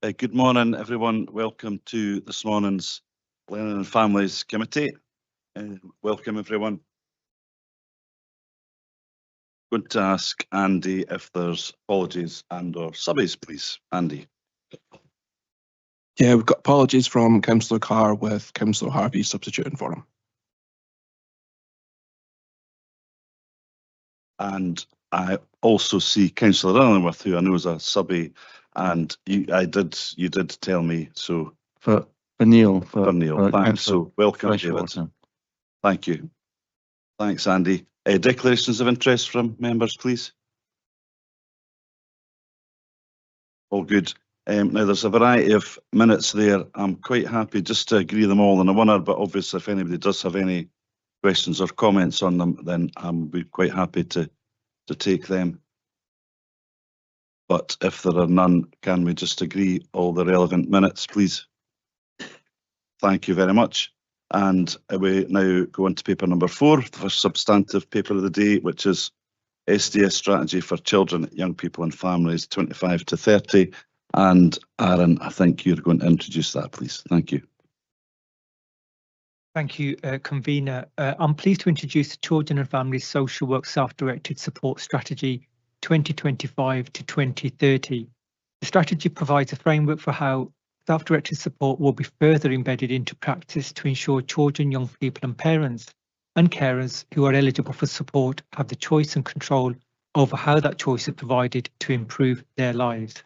Good morning, everyone. Welcome to this morning's Learning and Families Committee. Welcome, everyone. Going to ask Andy if there's apologies and/or subbies, please. Andy. Yeah, we've got apologies from Councillor Carr with Councillor Harvey substituting for him. And I also see Councillor Illingworth, who I know is a subby, and you did tell me so. For Neil. For Neil, thanks. So welcome, David. Thank you. Thanks, Andy. Declarations of interest from members, please. All good. Now, there's a variety of minutes there. I'm quite happy just to agree them all in a winner, but obviously if anybody does have any questions or comments on them, then I'll be quite happy to take them. But if there are none, can we just agree all the relevant minutes, please? Thank you very much. And we now go on to paper number 4, the first substantive paper of the day, which is SDS Strategy for Children, Young People and Families 25 to 30. And Aaron, I think you're going to introduce that, please. Thank you. Thank you, Convener. I'm pleased to introduce the Children and Families Social Work Self-Directed Support Strategy 2025 to 2030. The strategy provides a framework for how self-directed support will be further embedded into practice to ensure children, young people and parents and carers who are eligible for support have the choice and control over how that choice is provided to improve their lives.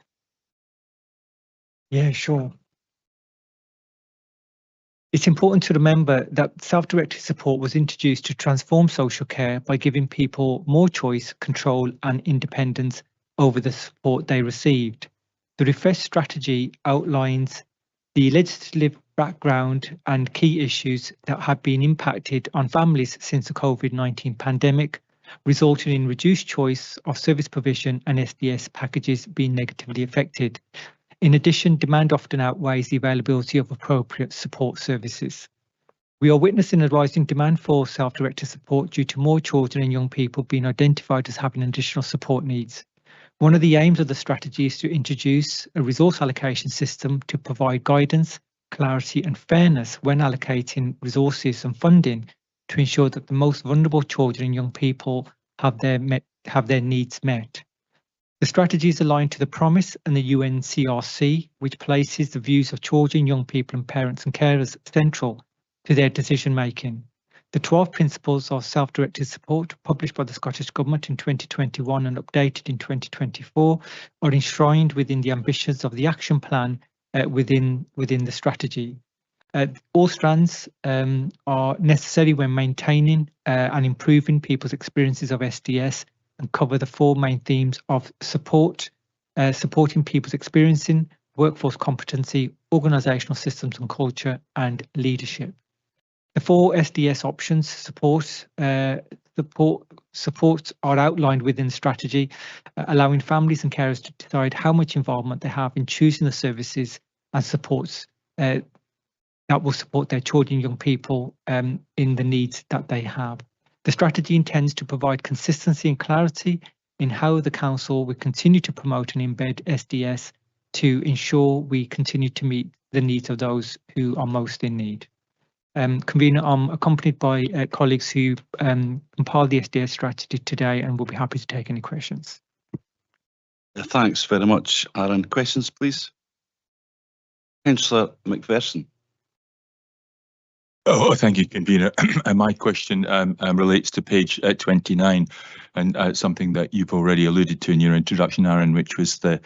Yeah, sure. It's important to remember that self-directed support was introduced to transform social care by giving people more choice, control and independence over the support they received. The refreshed strategy outlines the legislative background and key issues that have been impacted on families since the COVID-19 pandemic, resulting in reduced choice of service provision and SDS packages being negatively affected. In addition, demand often outweighs the availability of appropriate support services. We are witnessing a rising demand for self-directed support due to more children and young people being identified as having additional support needs. One of the aims of the strategy is to introduce a resource allocation system to provide guidance, clarity and fairness when allocating resources and funding to ensure that the most vulnerable children and young people have their needs met. The strategy is aligned to the promise and the UNCRC, which places the views of children, young people and parents and carers central to their decision making. The 12 principles of self-directed support published by the Scottish Government in 2021 and updated in 2024 are enshrined within the ambitions of the action plan within the strategy. All strands are necessary when maintaining and improving people's experiences of SDS and cover the 4 main themes of support, supporting people's experiencing, workforce competency, organisational systems and culture, and leadership. The 4 SDS options supports are outlined within the strategy, allowing families and carers to decide how much involvement they have in choosing the services and supports that will support their children and young people in the needs that they have. The strategy intends to provide consistency and clarity in how the Council will continue to promote and embed SDS to ensure we continue to meet the needs of those who are most in need. Convener, I'm accompanied by colleagues who compiled the SDS strategy today and will be happy to take any questions. Thanks very much, Aaron. Questions, please? Councillor McPherson. Oh, thank you, Convener. My question relates to page 29 and something that you've already alluded to in your introduction, Aaron, which was the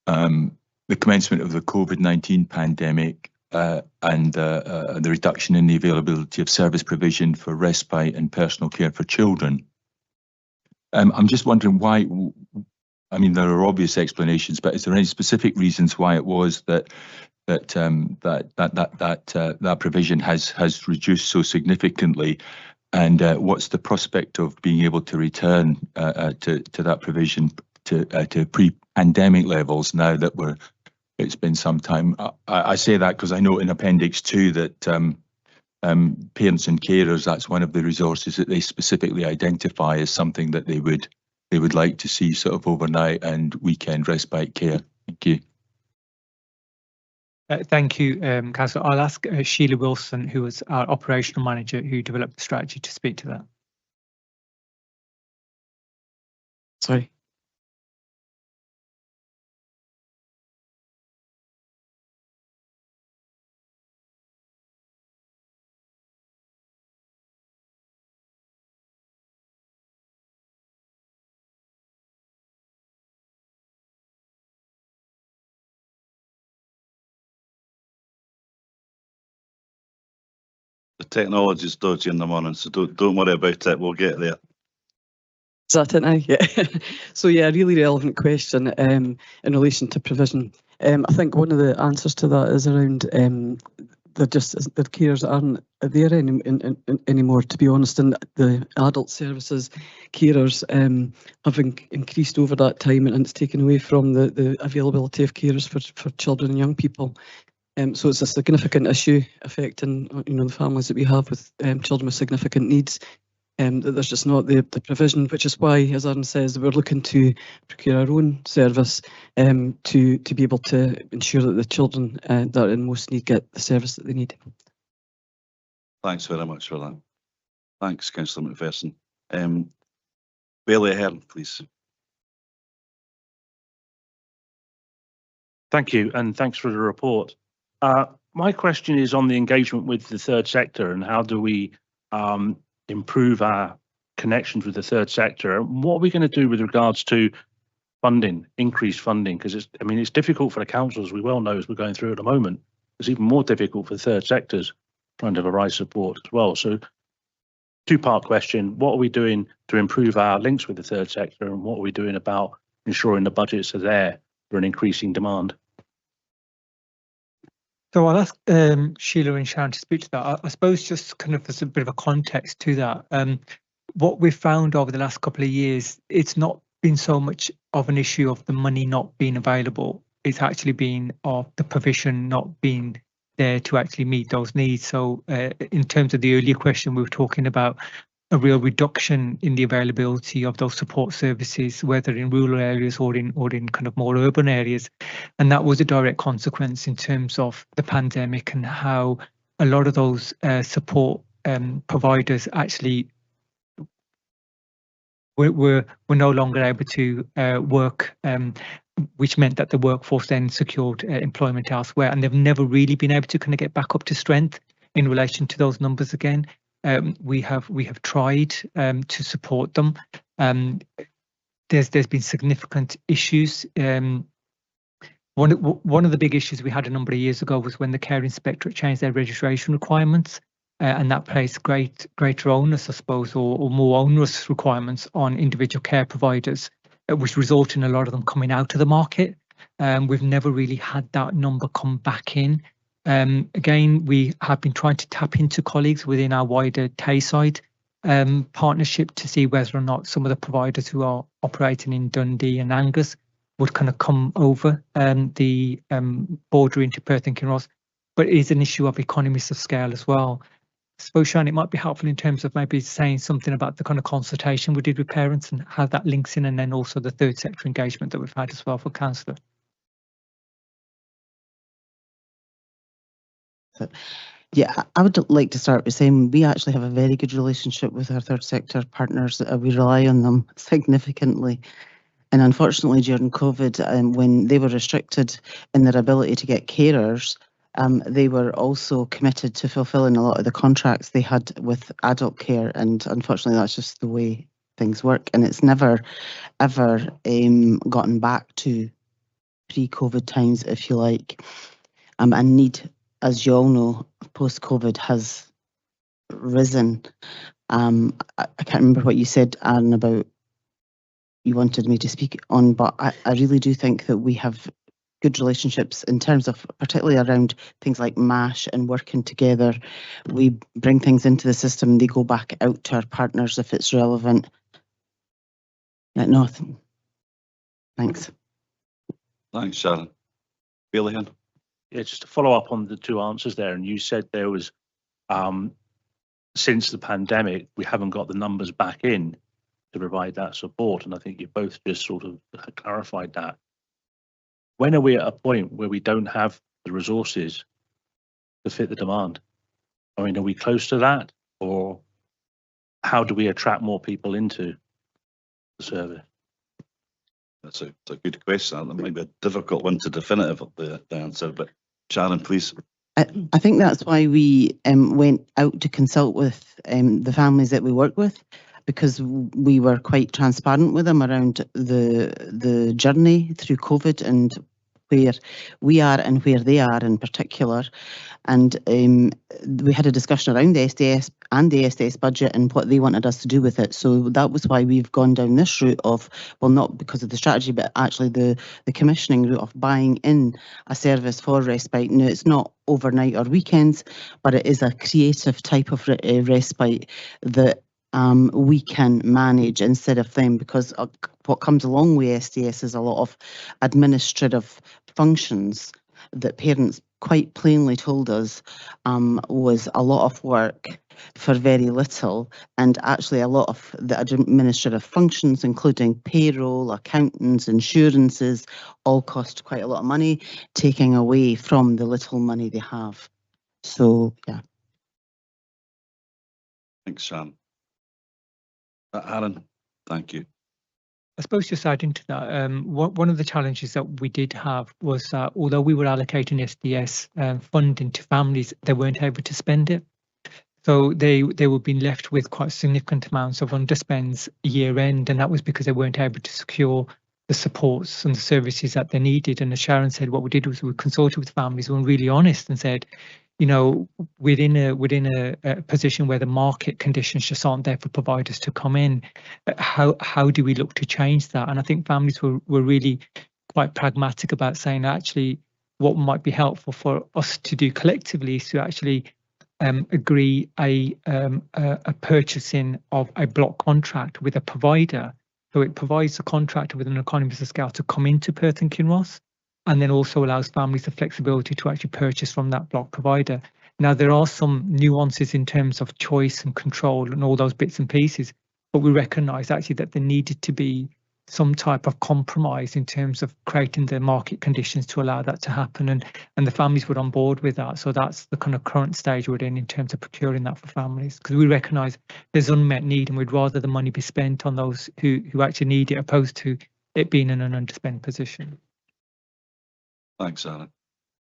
commencement of the COVID-19 pandemic and the reduction in the availability of service provision for respite and personal care for children. I'm just wondering why. I mean, there are obvious explanations, but is there any specific reasons why it was that provision has reduced so significantly, and what's the prospect of being able to return to that provision to pre-pandemic levels now that it's been some time? I say that because I know in Appendix 2 that parents and carers, that's one of the resources that they specifically identify as something that they would like to see sort of overnight and weekend respite care. Thank you. Thank you, Councillor. I'll ask Sheila Wilson, who was our operational manager who developed the strategy, to speak to that. Sorry. The technology's dodgy in the morning, so don't worry about it. We'll get there. Is that it now? Yeah. So yeah, really relevant question in relation to provision. I think one of the answers to that is around the carers aren't there anymore, to be honest, and the adult services carers have increased over that time, and it's taken away from the availability of carers for children and young people. So it's a significant issue affecting the families that we have with children with significant needs. That there's just not the provision, which is why, as Aaron says, we're looking to procure our own service to be able to ensure that the children that are in most need get the service that they need. Thanks very much for that. Thanks, Councillor McPherson. Bailey Ahern, please. Thank you, and thanks for the report. My question is on the engagement with the third sector, and how do we improve our connections with the third sector? And what are we going to do with regards to funding, increased funding? Because it's difficult for the councils, we well know, as we're going through at the moment. It's even more difficult for the third sectors trying to provide support as well. So, two-part question: what are we doing to improve our links with the third sector, and what are we doing about ensuring the budgets are there for an increasing demand? So I'll ask Sheila and Sharon to speak to that. I suppose just kind of as a bit of a context to that, what we've found over the last couple of years, it's not been so much of an issue of the money not being available. It's actually been of the provision not being there to actually meet those needs. So in terms of the earlier question, we were talking about a real reduction in the availability of those support services, whether in rural areas or in kind of more urban areas. And that was a direct consequence in terms of the pandemic and how a lot of those support providers actually were no longer able to work, which meant that the workforce then secured employment elsewhere, and they've never really been able to kind of get back up to strength in relation to those numbers again. We have tried to support them. There's been significant issues. One of the big issues we had a number of years ago was when the Care Inspectorate changed their registration requirements, and that placed greater onus, I suppose, or more onerous requirements on individual care providers, which resulted in a lot of them coming out of the market. We've never really had that number come back in. Again, we have been trying to tap into colleagues within our wider Tayside partnership to see whether or not some of the providers who are operating in Dundee and Angus would kind of come over the border into Perth and Kinross. But it is an issue of economies of scale as well. I suppose, Sharon, it might be helpful in terms of maybe saying something about the kind of consultation we did with parents and how that links in, and then also the third sector engagement that we've had as well for councillor. Yeah, I would like to start by saying we actually have a very good relationship with our third sector partners. We rely on them significantly. And unfortunately, during COVID, when they were restricted in their ability to get carers, they were also committed to fulfilling a lot of the contracts they had with adult care. And unfortunately, that's just the way things work. And it's never, ever gotten back to pre-COVID times, if you like. And need, as you all know, post-COVID has risen. I can't remember what you said, Aaron, about you wanted me to speak on, but I really do think that we have good relationships in terms of particularly around things like MASH and working together. We bring things into the system, they go back out to our partners if it's relevant. Yeah, no, thanks. Thanks, Sharon. Bailey Ahern. Yeah, just to follow up on the two answers there, and you said there was, since the pandemic, we haven't got the numbers back in to provide that support, and I think you both just sort of clarified that. When are we at a point where we don't have the resources to fit the demand? I mean, are we close to that, or how do we attract more people into the service? That's a good question. That might be a difficult one to definitive the answer, but Sharon, please. I think that's why we went out to consult with the families that we work with, because we were quite transparent with them around the journey through COVID and where we are and where they are in particular. And we had a discussion around the SDS and the SDS budget and what they wanted us to do with it. So that was why we've gone down this route of, well, not because of the strategy, but actually the commissioning route of buying in a service for respite. Now, it's not overnight or weekends, but it is a creative type of respite that we can manage instead of them, because what comes along with SDS is a lot of administrative functions that parents quite plainly told us was a lot of work for very little, and actually a lot of the administrative functions, including payroll, accountants, insurances, all cost quite a lot of money, taking away from the little money they have. So, yeah. Thanks, Sharon. Aaron, thank you. I suppose just adding to that, one of the challenges that we did have was that although we were allocating SDS funding to families, they weren't able to spend it. So they were being left with quite significant amounts of underspends year end, and that was because they weren't able to secure the supports and the services that they needed. And as Sharon said, what we did was we consulted with families and were really honest and said, you know, within a position where the market conditions just aren't there for providers to come in, how do we look to change that? And I think families were really quite pragmatic about saying, actually, what might be helpful for us to do collectively is to actually agree a purchasing of a block contract with a provider. So it provides the contractor with an economies of scale to come into Perth and Kinross, and then also allows families the flexibility to actually purchase from that block provider. Now, there are some nuances in terms of choice and control and all those bits and pieces, but we recognise actually that there needed to be some type of compromise in terms of creating the market conditions to allow that to happen, and the families were on board with that. So that's the kind of current stage we're in terms of procuring that for families, because we recognise there's unmet need, and we'd rather the money be spent on those who actually need it, opposed to it being in an underspent position. Thanks, Aaron.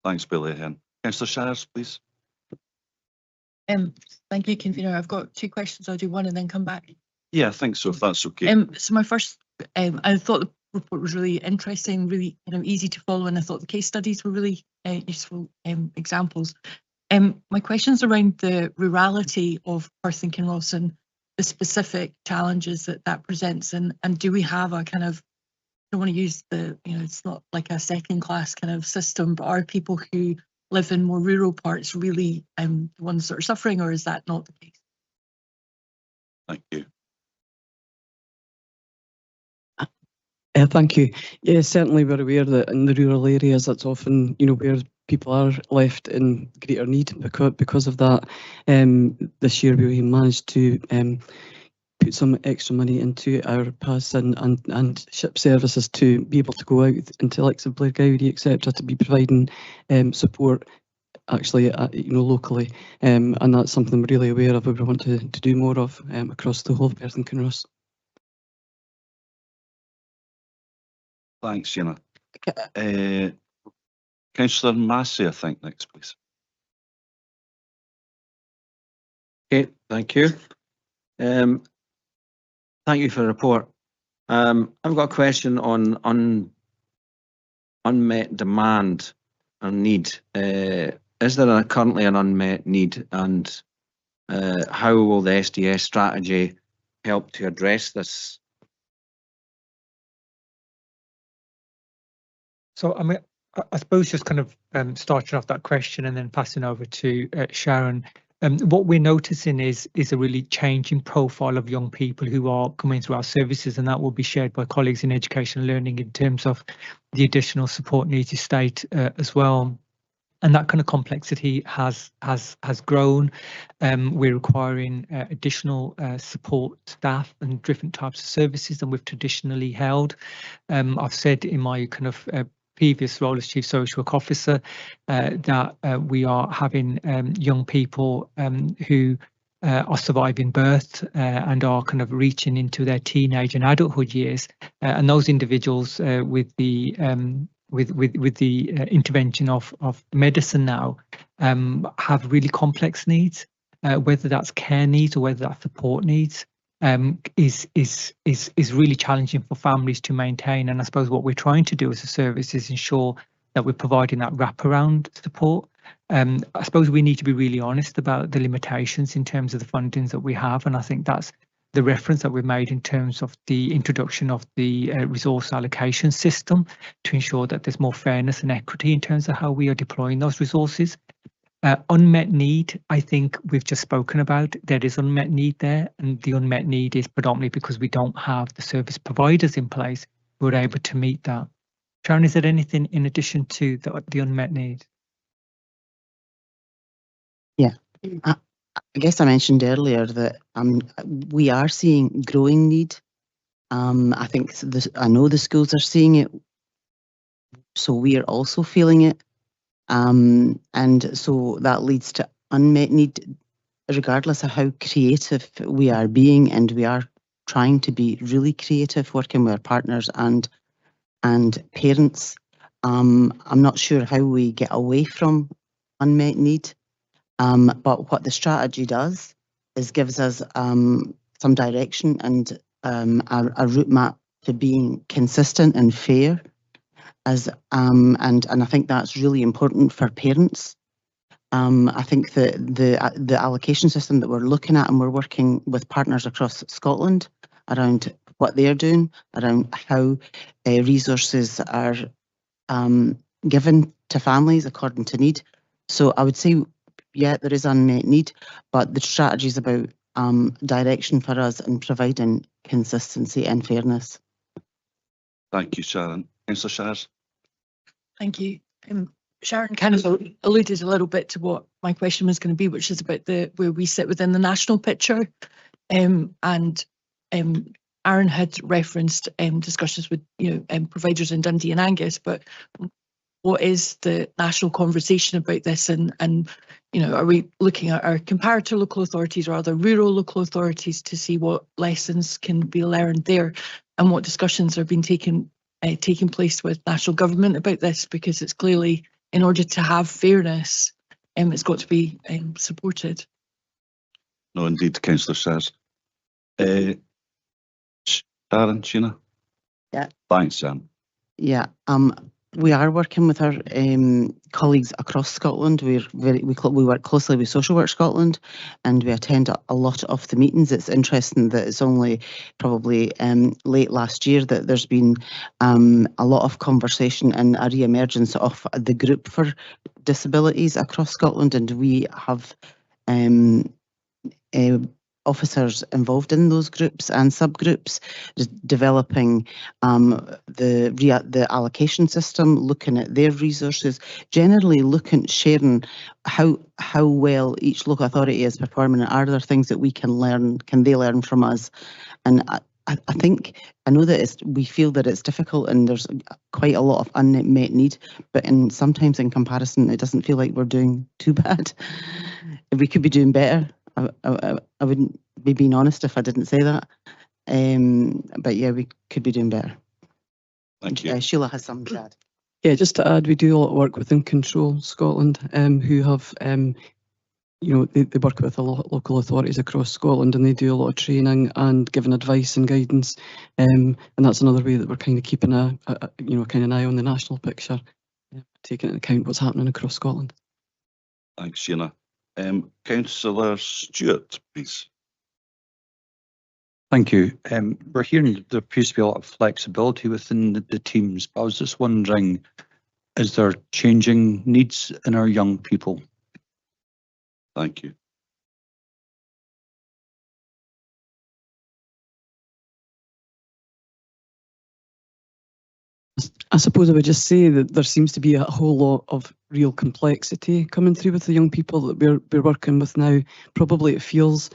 Thanks, Billy. Again, Councillor Shires, please. Thank you, convener. I've got two questions. I'll do one and then come back. Yeah, I think so, if that's okay. So my first, I thought the report was really interesting, really kind of easy to follow, and I thought the case studies were really useful examples. My question's around the rurality of Perth and Kinross and the specific challenges that presents, and do we have a kind of, I don't want to use the, it's not like a second class kind of system, but are people who live in more rural parts really the ones that are suffering, or is that not the case? Thank you. Thank you. Yeah, certainly we're aware that in the rural areas, that's often, where people are left in greater need because of that. This year we managed to put some extra money into our pass and ship services to be able to go out into likes of Blairgowrie, etc., to be providing support actually locally, and that's something we're really aware of. We want to do more of across the whole of Perth and Kinross. Thanks, Gina. Councillor Massey, I think, next, please. Okay, thank you. Thank you for the report. I've got a question on unmet demand and need. Is there currently an unmet need, and how will the SDS strategy help to address this? So I suppose just kind of starting off that question and then passing over to Sharon. What we're noticing is a really changing profile of young people who are coming through our services, and that will be shared by colleagues in education and learning in terms of the additional support needs state as well. And that kind of complexity has grown. We're requiring additional support staff and different types of services than we've traditionally held. I've said in my kind of previous role as Chief Social Work Officer, that we are having young people who are surviving birth and are kind of reaching into their teenage and adulthood years, and those individuals with the intervention of medicine now have really complex needs, whether that's care needs or whether that's support needs. Is really challenging for families to maintain. And I suppose what we're trying to do as a service is ensure that we're providing that wraparound support. I suppose we need to be really honest about the limitations in terms of the fundings that we have. And I think that's the reference that we've made in terms of the introduction of the resource allocation system to ensure that there's more fairness and equity in terms of how we are deploying those resources. Unmet need, I think we've just spoken about. There is unmet need there, and the unmet need is predominantly because we don't have the service providers in place who are able to meet that. Sharon, is there anything in addition to the unmet need? Yeah, I guess I mentioned earlier that we are seeing growing need. I think I know the schools are seeing it, so we are also feeling it. And so that leads to unmet need, regardless of how creative we are being, and we are trying to be really creative working with our partners and parents. I'm not sure how we get away from unmet need, but what the strategy does is gives us some direction and a route map to being consistent and fair. And I think that's really important for parents. I think that the allocation system that we're looking at, and we're working with partners across Scotland around what they're doing, around how resources are given to families according to need. So I would say, yeah, there is unmet need, but the strategy is about direction for us and providing consistency and fairness. Thank you, Sharon. Councillor Shires. Thank you. Sharon kind of alluded a little bit to what my question was going to be, which is about where we sit within the national picture. And Aaron had referenced discussions with providers in Dundee and Angus, but what is the national conversation about this? And are we looking at our comparator local authorities or other rural local authorities to see what lessons can be learned there, and what discussions are being taking place with national government about this? Because it's clearly, in order to have fairness, it's got to be supported. No, indeed, Councillor Shires. Sharon, Sheena? Yeah. Thanks, Sharon. Yeah, we are working with our colleagues across Scotland. We work closely with Social Work Scotland, and we attend a lot of the meetings. It's interesting that it's only probably late last year that there's been a lot of conversation and a re-emergence of the group for disabilities across Scotland, and we have officers involved in those groups and subgroups, developing the allocation system, looking at their resources, generally sharing how well each local authority is performing, and are there things that we can they learn from us? And I know that we feel that it's difficult and there's quite a lot of unmet need, but sometimes in comparison, it doesn't feel like we're doing too bad. If we could be doing better, I wouldn't be being honest if I didn't say that. But yeah, we could be doing better. Thank you. Sheila has something to add. Yeah, just to add, we do a lot of work within Control Scotland, who have, they work with a lot of local authorities across Scotland, and they do a lot of training and giving advice and guidance. And that's another way that we're kind of keeping an eye on the national picture, taking into account what's happening across Scotland. Thanks, Sheena. Councillor Stewart, please. Thank you. We're hearing that there appears to be a lot of flexibility within the teams, but I was just wondering, is there changing needs in our young people? Thank you. I suppose I would just say that there seems to be a whole lot of real complexity coming through with the young people that we're working with now. Probably it feels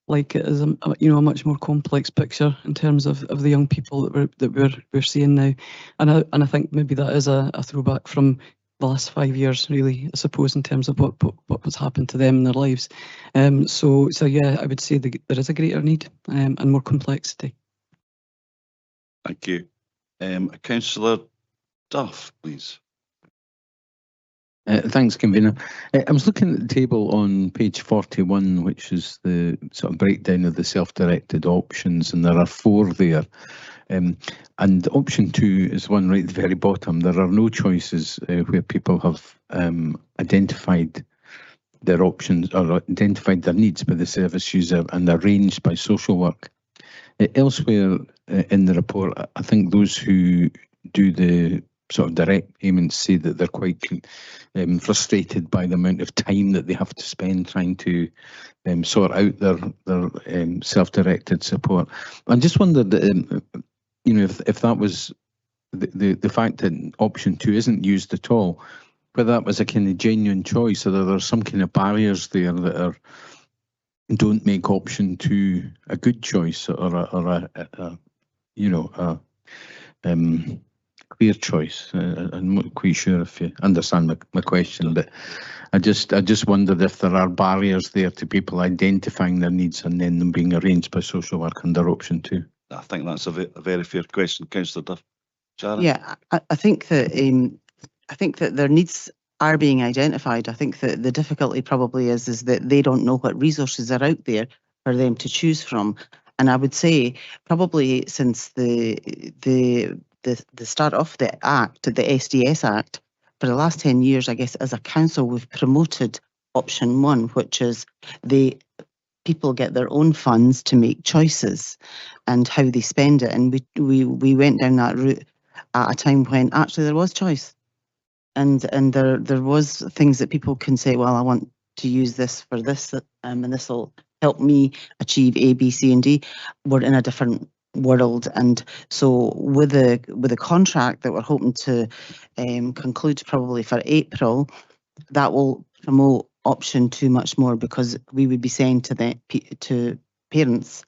like it as a much more complex picture in terms of the young people that we're seeing now, and I think maybe that is a throwback from the last 5 years, really, I suppose, in terms of what was happened to them in their lives. So yeah, I would say there is a greater need and more complexity. Thank you. Councillor Duff, please. Thanks, convener. I was looking at the table on page 41, which is the sort of breakdown of the self-directed options, and there are 4 there. And option 2 is one right at the very bottom. There are no choices where people have identified their options or identified their needs by the service user and arranged by social work. Elsewhere in the report, I think those who do the sort of direct payments say that they're quite frustrated by the amount of time that they have to spend trying to sort out their self-directed support. I just wondered, if that was the fact that option 2 isn't used at all, whether that was a kind of genuine choice, or there are some kind of barriers there that don't make option 2 a good choice or a clear choice. I'm not quite sure if you understand my question, but I just wondered if there are barriers there to people identifying their needs and then them being arranged by social work under option 2. I think that's a very fair question, Councillor Duff. Sharon? Yeah, I think that their needs are being identified. I think that the difficulty probably is that they don't know what resources are out there for them to choose from. And I would say probably since the start of the Act, the SDS Act, for the last 10 years, I guess, as a council, we've promoted option 1, which is people get their own funds to make choices and how they spend it. And we went down that route at a time when actually there was choice. And there was things that people can say, well, I want to use this for this, and this will help me achieve A, B, C, and D. We're in a different world, and so with the contract that we're hoping to conclude probably for April, that will promote option 2 much more, because we would be saying to parents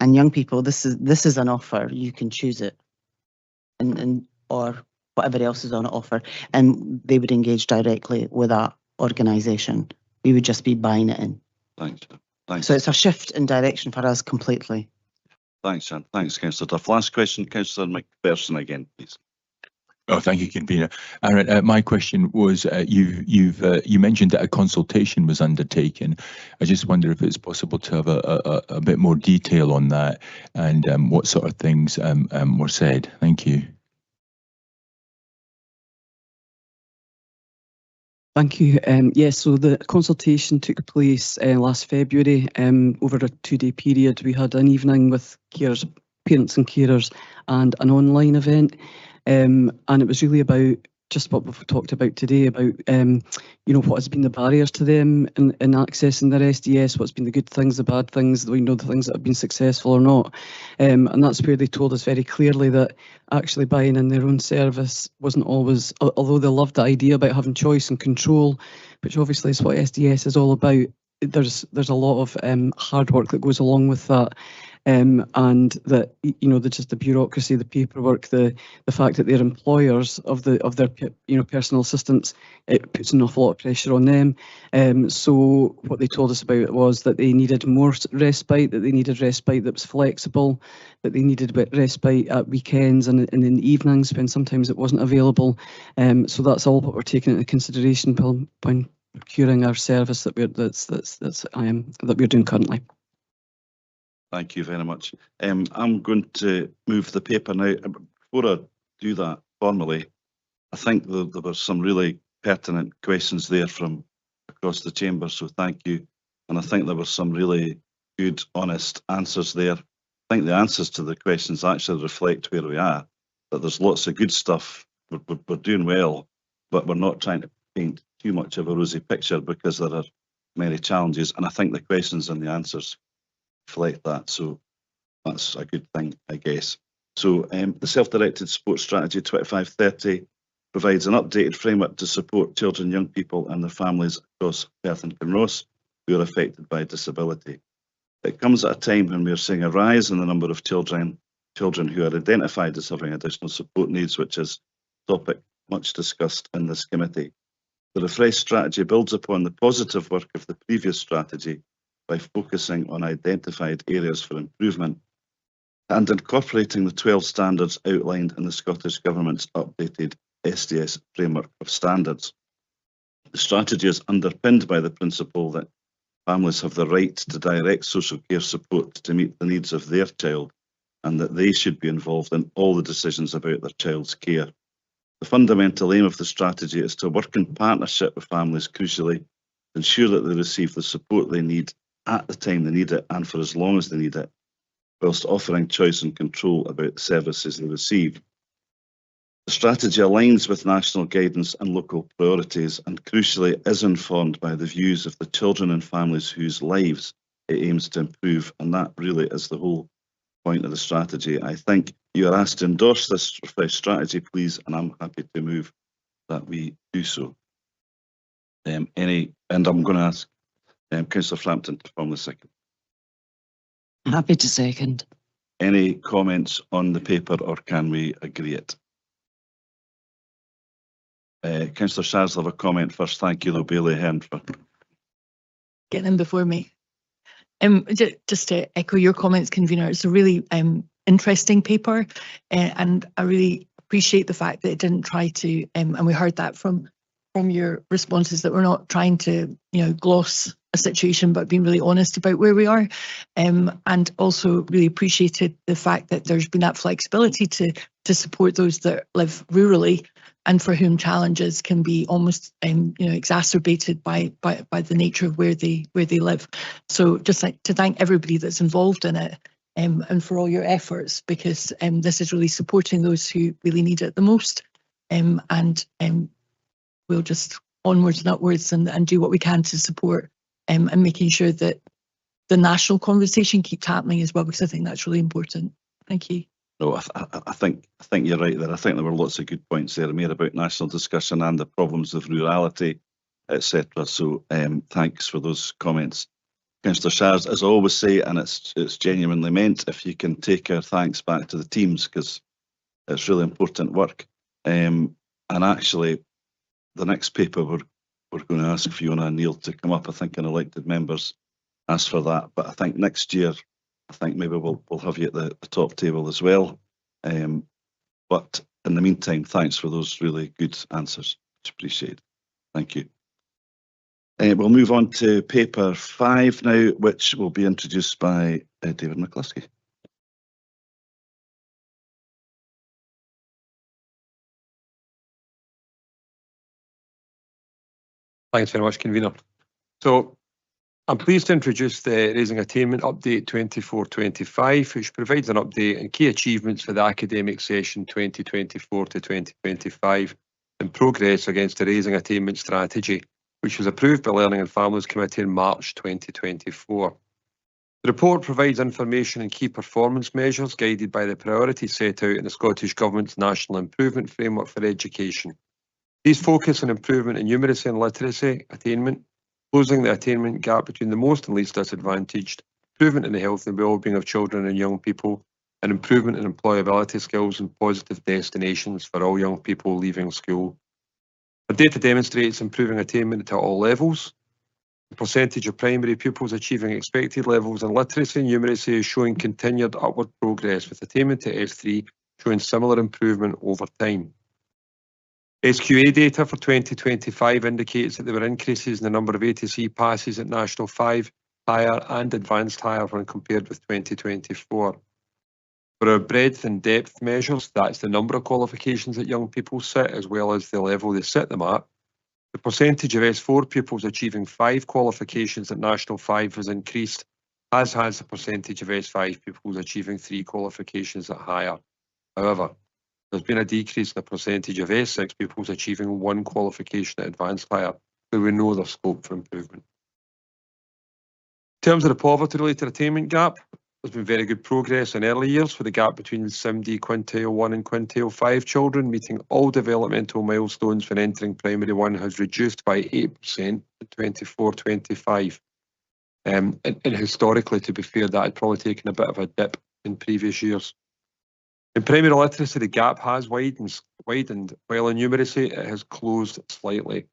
and young people, this is an offer, you can choose it, and or whatever else is on offer, and they would engage directly with that organisation. We would just be buying it in. Thanks. So it's a shift in direction for us completely. Thanks, Jan. Thanks, Councillor Duff. Last question, Councillor McPherson again, please. Oh, thank you, convener. Aaron, my question was, you mentioned that a consultation was undertaken. I just wonder if it's possible to have a bit more detail on that and what sort of things were said. Thank you. Thank you. Yes, so the consultation took place last February. Over a 2-day period, we had an evening with carers, parents and carers, and an online event. And it was really about just what we've talked about today, about what has been the barriers to them in accessing their SDS, what's been the good things, the bad things, the things that have been successful or not. And that's where they told us very clearly that actually buying in their own service wasn't always, although they loved the idea about having choice and control, which obviously is what SDS is all about, there's a lot of hard work that goes along with that. And that just the bureaucracy, the paperwork, the fact that they're employers of their personal assistants, it puts an awful lot of pressure on them. So what they told us about was that they needed more respite, that they needed respite that was flexible, that they needed respite at weekends and in the evenings when sometimes it wasn't available. So that's all what we're taking into consideration when procuring our service that we're doing currently. Thank you very much. I'm going to move the paper now. Before I do that formally, I think there were some really pertinent questions there from across the chamber, so thank you. And I think there were some really good, honest answers there. I think the answers to the questions actually reflect where we are, that there's lots of good stuff. We're doing well, but we're not trying to paint too much of a rosy picture because there are many challenges. And I think the questions and the answers reflect that, so that's a good thing, I guess. So the Self-Directed Support Strategy 2530 provides an updated framework to support children, young people and their families across Perth and Kinross who are affected by disability. It comes at a time when we are seeing a rise in the number of children who are identified as having additional support needs, which is a topic much discussed in this committee. The refreshed strategy builds upon the positive work of the previous strategy by focusing on identified areas for improvement and incorporating the 12 standards outlined in the Scottish Government's updated SDS framework of standards. The strategy is underpinned by the principle that families have the right to direct social care support to meet the needs of their child, and that they should be involved in all the decisions about their child's care. The fundamental aim of the strategy is to work in partnership with families, crucially, to ensure that they receive the support they need at the time they need it and for as long as they need it, whilst offering choice and control about the services they receive. The strategy aligns with national guidance and local priorities, and crucially is informed by the views of the children and families whose lives it aims to improve, and that really is the whole point of the strategy. I think you are asked to endorse this refreshed strategy, please, and I'm happy to move that we do so. And I'm going to ask Councillor Frampton to form the second. Happy to second. Any comments on the paper, or can we agree it? Councillor Shars will have a comment first. Thank you, though, Bailey Hearn, for getting in before me. Just to echo your comments, convener, it's a really interesting paper, and I really appreciate the fact that it didn't try to, and we heard that from your responses, that we're not trying to, gloss a situation, but being really honest about where we are, and also really appreciated the fact that there's been that flexibility to support those that live rurally and for whom challenges can be almost exacerbated by the nature of where they live. So just like to thank everybody that's involved in it, and for all your efforts, because this is really supporting those who really need it the most, and we'll just onwards and upwards and do what we can to support and making sure that the national conversation keeps happening as well, because I think that's really important. Thank you. No, I think you're right there. I think there were lots of good points there made about national discussion and the problems of rurality, etc. So thanks for those comments. Councillor Shars, as I always say, and it's genuinely meant, if you can take our thanks back to the teams, because it's really important work. And actually, the next paper we're going to ask Fiona and Neil to come up. I think, and elected members ask for that. But I think next year, I think maybe we'll have you at the top table as well. But in the meantime, thanks for those really good answers. Much appreciated. Thank you. We'll move on to paper 5 now, which will be introduced by David McCluskey. Thanks very much, convener. So I'm pleased to introduce the Raising Attainment Update 24-25, which provides an update on key achievements for the academic session 2024 to 2025 and progress against the Raising Attainment Strategy, which was approved by Learning and Families Committee in March 2024. The report provides information on key performance measures guided by the priorities set out in the Scottish Government's National Improvement Framework for Education. These focus on improvement in numeracy and literacy attainment, closing the attainment gap between the most and least disadvantaged, improvement in the health and well-being of children and young people, and improvement in employability skills and positive destinations for all young people leaving school. The data demonstrates improving attainment at all levels. The percentage of primary pupils achieving expected levels in literacy and numeracy is showing continued upward progress, with attainment to S3 showing similar improvement over time. SQA data for 2025 indicates that there were increases in the number of ATC passes at National 5, Higher and Advanced Higher when compared with 2024. For our breadth and depth measures, that's the number of qualifications that young people sit as well as the level they sit them at. The percentage of S4 pupils achieving 5 qualifications at National 5 has increased, as has the percentage of S5 pupils achieving 3 qualifications at Higher. However, there's been a decrease in the percentage of S6 pupils achieving 1 qualification at Advanced Higher, so we know there's scope for improvement. In terms of the poverty-related attainment gap, there's been very good progress in early years, with the gap between SIMD Quintile 1 and Quintile 5 children meeting all developmental milestones when entering Primary 1 has reduced by 8% in 24-25. And historically, to be fair, that had probably taken a bit of a dip in previous years. In primary literacy, the gap has widened, while in numeracy it has closed slightly.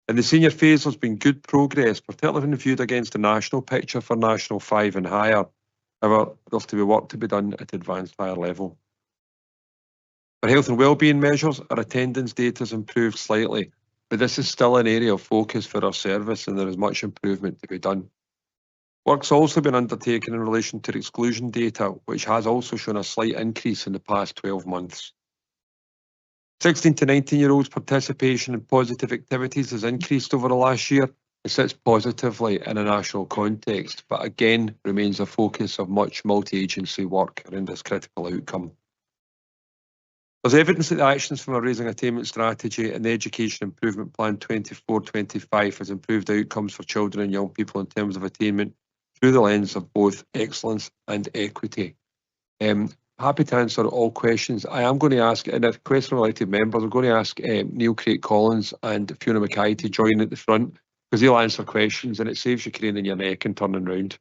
In the senior phase, there's been good progress, particularly when viewed against the national picture for National 5 and higher. However, there's to be work to be done at advanced higher level. For health and wellbeing measures, our attendance data has improved slightly, but this is still an area of focus for our service and there is much improvement to be done. Work's also been undertaken in relation to exclusion data, which has also shown a slight increase in the past 12 months. 16 to 19-year-olds' participation in positive activities has increased over the last year. It sits positively in a national context, but again remains a focus of much multi-agency work around this critical outcome. There's evidence that the actions from our Raising Attainment Strategy and the Education Improvement Plan 24-25 has improved outcomes for children and young people in terms of attainment through the lens of both excellence and equity. Happy to answer all questions. I am going to ask, and if question-related members, I'm going to ask Neil Craig-Collins and Fiona Mackay to join at the front, because they'll answer questions and it saves you craning your neck and turning round,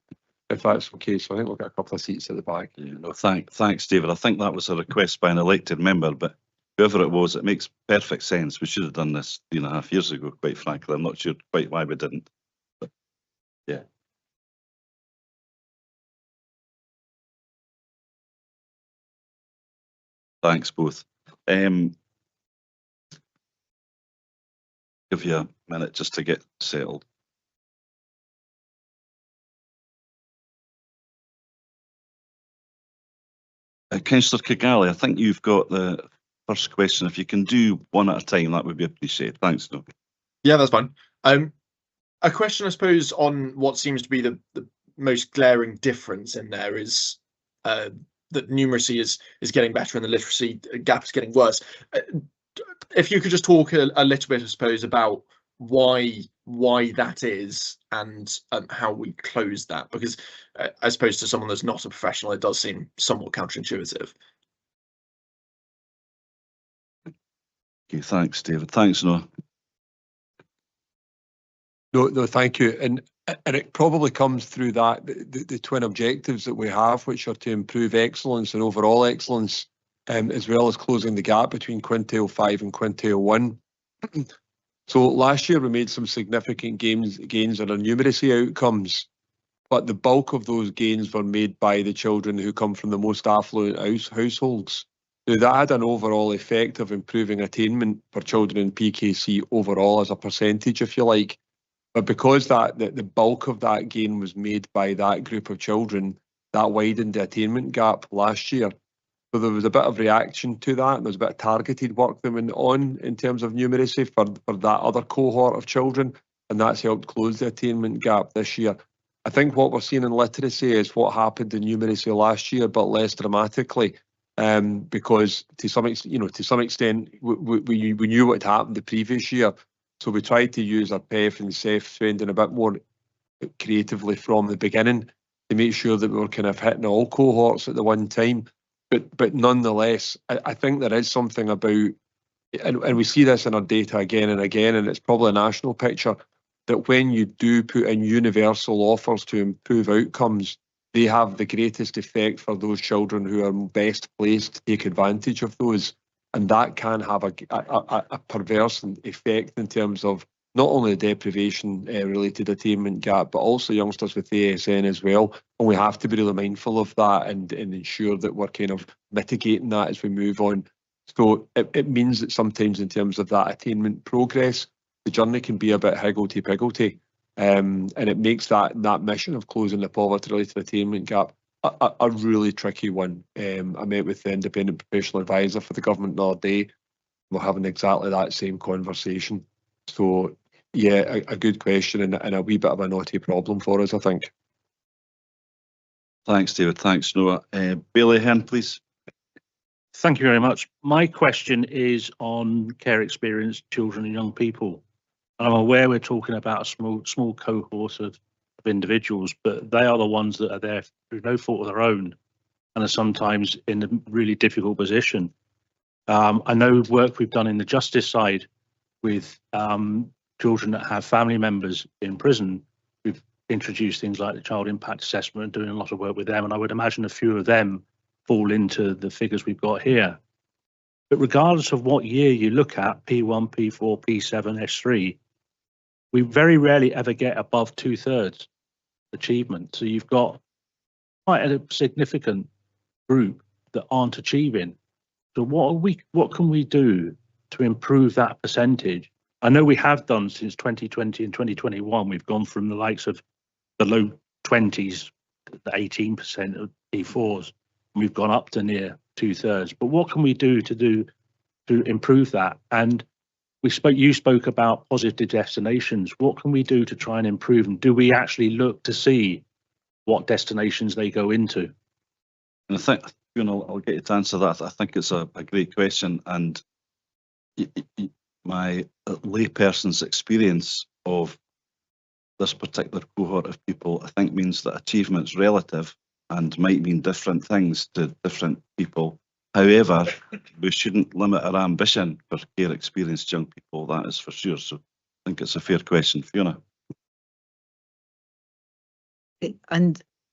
if that's okay. So I think we'll get a couple of seats at the back. Yeah, no, thanks, David. I think that was a request by an elected member, but whoever it was, it makes perfect sense. We should have done this 3.5 years ago, quite frankly. I'm not sure quite why we didn't. But, yeah. Thanks, both. Give you a minute just to get settled. Councillor Kigali, I think you've got the first question. If you can do one at a time, that would be appreciated. Thanks, Noel. Yeah, that's fine. A question, I suppose, on what seems to be the most glaring difference in there is that numeracy is getting better and the literacy gap is getting worse. If you could just talk a little bit, I suppose, about why that is and how we close that, because I suppose to someone that's not a professional, it does seem somewhat counterintuitive. Okay, thanks, David. Thanks, Noah. No, thank you. And it probably comes through that the twin objectives that we have, which are to improve excellence and overall excellence, as well as closing the gap between quintile 5 and quintile 1. So last year we made some significant gains in our numeracy outcomes, but the bulk of those gains were made by the children who come from the most affluent households. Now, that had an overall effect of improving attainment for children in PKC overall as a percentage, if you like. But because the bulk of that gain was made by that group of children, that widened the attainment gap last year. So there was a bit of reaction to that, and there was a bit of targeted work that went on in terms of numeracy for that other cohort of children, and that's helped close the attainment gap this year. I think what we're seeing in literacy is what happened in numeracy last year, but less dramatically, because to some extent, we knew what had happened the previous year. So we tried to use our PEF and CEF spending a bit more creatively from the beginning to make sure that we were kind of hitting all cohorts at the one time. But nonetheless, I think there is something about, and we see this in our data again and again, and it's probably a national picture, that when you do put in universal offers to improve outcomes, they have the greatest effect for those children who are best placed to take advantage of those. And that can have a perverse effect in terms of not only the deprivation related attainment gap, but also youngsters with ASN as well. And we have to be really mindful of that and ensure that we're kind of mitigating that as we move on. So it means that sometimes in terms of that attainment progress, the journey can be a bit higgledy-piggledy. And it makes that mission of closing the poverty-related attainment gap a really tricky one. I met with the independent professional advisor for the government the other day. We're having exactly that same conversation. So yeah, a good question and a wee bit of a naughty problem for us, I think. Thanks, David. Thanks, Noah. Bailey Hearn, please. Thank you very much. My question is on care experienced children and young people. I'm aware we're talking about a small cohort of individuals, but they are the ones that are there through no fault of their own and are sometimes in a really difficult position. I know work we've done in the justice side with children that have family members in prison. We've introduced things like the child impact assessment and doing a lot of work with them. And I would imagine a few of them fall into the figures we've got here. But regardless of what year you look at, P1, P4, P7, S3, we very rarely ever get above 2/3 achievement. So you've got quite a significant group that aren't achieving. So what can we do to improve that percentage? I know we have done since 2020 and 2021. We've gone from the likes of the low 20s, the 18% of P4s, and we've gone up to near 2/3. But what can we do to improve that? And you spoke about positive destinations. What can we do to try and improve? And do we actually look to see what destinations they go into? And I think, I'll get you to answer that. I think it's a great question, and my layperson's experience of this particular cohort of people, I think, means that achievement's relative and might mean different things to different people. However, we shouldn't limit our ambition for care experienced young people, that is for sure. So I think it's a fair question, Fiona.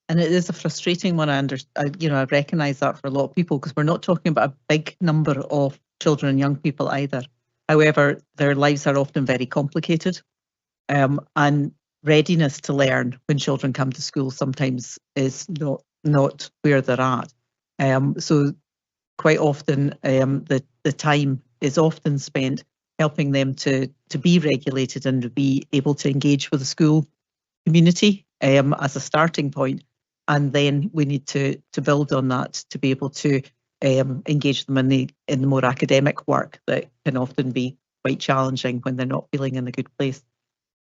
And it is a frustrating one. I recognise that for a lot of people, because we're not talking about a big number of children and young people either. However, their lives are often very complicated, and readiness to learn when children come to school sometimes is not where they're at. So quite often the time is often spent helping them to be regulated and to be able to engage with the school community as a starting point. And then we need to build on that to be able to engage them in the more academic work that can often be quite challenging when they're not feeling in a good place.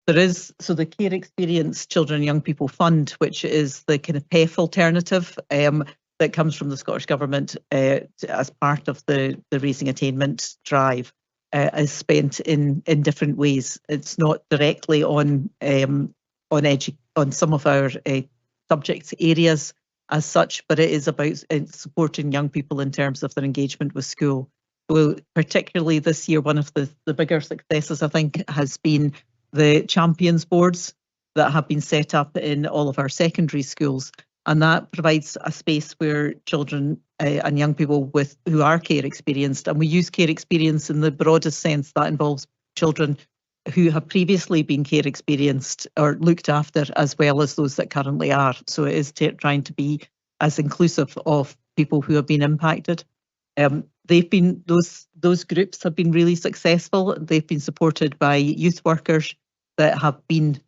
There is the Care Experience Children and Young People Fund, which is the kind of PEF alternative that comes from the Scottish Government as part of the Raising Attainment drive, is spent in different ways. It's not directly on some of our subject areas as such, but it is about supporting young people in terms of their engagement with school. Well, particularly this year, one of the bigger successes, I think, has been the Champions Boards that have been set up in all of our secondary schools. And that provides a space where children and young people who are care experienced, and we use care experience in the broadest sense, that involves children who have previously been care experienced or looked after, as well as those that currently are. So it is trying to be as inclusive of people who have been impacted. Those groups have been really successful. They've been supported by youth workers that have been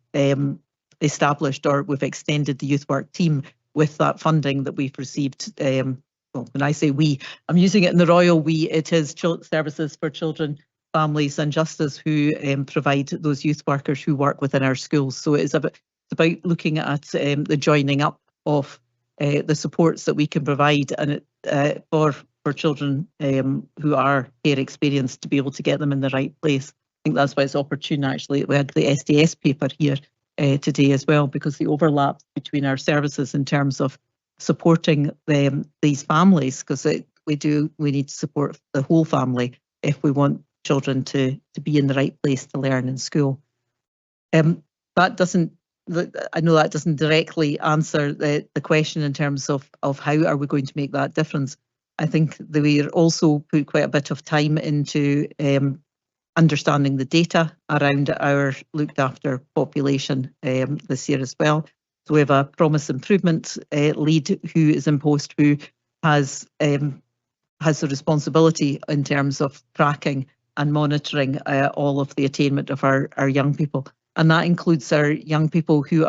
established, or we've extended the youth work team with that funding that we've received. Well, when I say we, I'm using it in the royal we. It is Services for Children, Families and Justice who provide those youth workers who work within our schools. So it's about looking at the joining up of the supports that we can provide, and for children who are care experienced, to be able to get them in the right place. I think that's why it's opportune, actually. We had the SDS paper here today as well, because the overlap between our services in terms of supporting these families, because we need to support the whole family if we want children to be in the right place to learn in school. I know that doesn't directly answer the question in terms of how are we going to make that difference. I think that we also put quite a bit of time into understanding the data around our looked after population this year as well. So we have a promise improvement lead who is in post, who has the responsibility in terms of tracking and monitoring all of the attainment of our young people. And that includes our young people who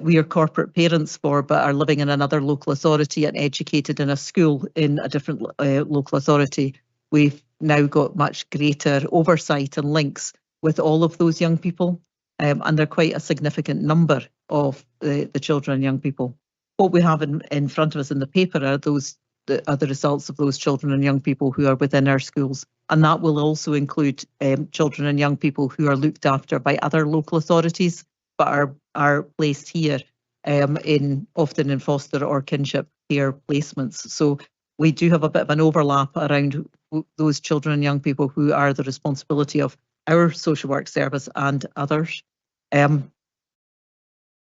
we are corporate parents for, but are living in another local authority and educated in a school in a different local authority. We've now got much greater oversight and links with all of those young people, and they're quite a significant number of the children and young people. What we have in front of us in the paper are the results of those children and young people who are within our schools, and that will also include children and young people who are looked after by other local authorities, but are placed here often in foster or kinship care placements. So we do have a bit of an overlap around those children and young people who are the responsibility of our social work service and others.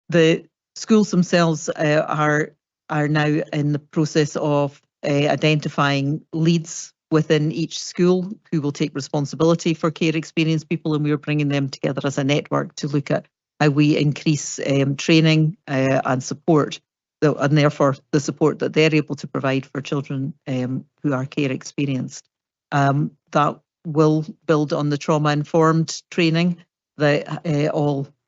The schools themselves are now in the process of identifying leads within each school who will take responsibility for care experienced people, and we're bringing them together as a network to look at how we increase training and support, and therefore the support that they're able to provide for children who are care experienced. That will build on the trauma-informed training that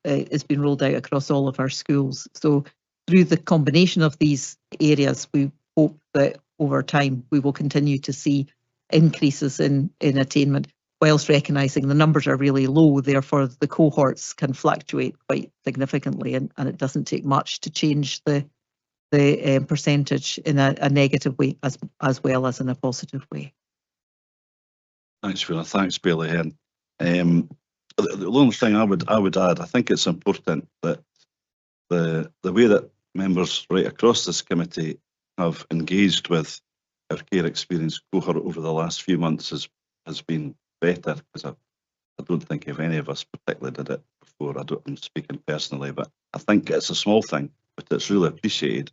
has been rolled out across all of our schools. So through the combination of these areas, we hope that over time we will continue to see increases in attainment, whilst recognising the numbers are really low, therefore the cohorts can fluctuate quite significantly, and it doesn't take much to change the percentage in a negative way as well as in a positive way. Thanks, Fiona. Thanks, Bailey. The only thing I would add, I think it's important that the way that members right across this committee have engaged with our care experience cohort over the last few months has been better, because I don't think if any of us particularly did it before. I'm speaking personally, but I think it's a small thing, but it's really appreciated.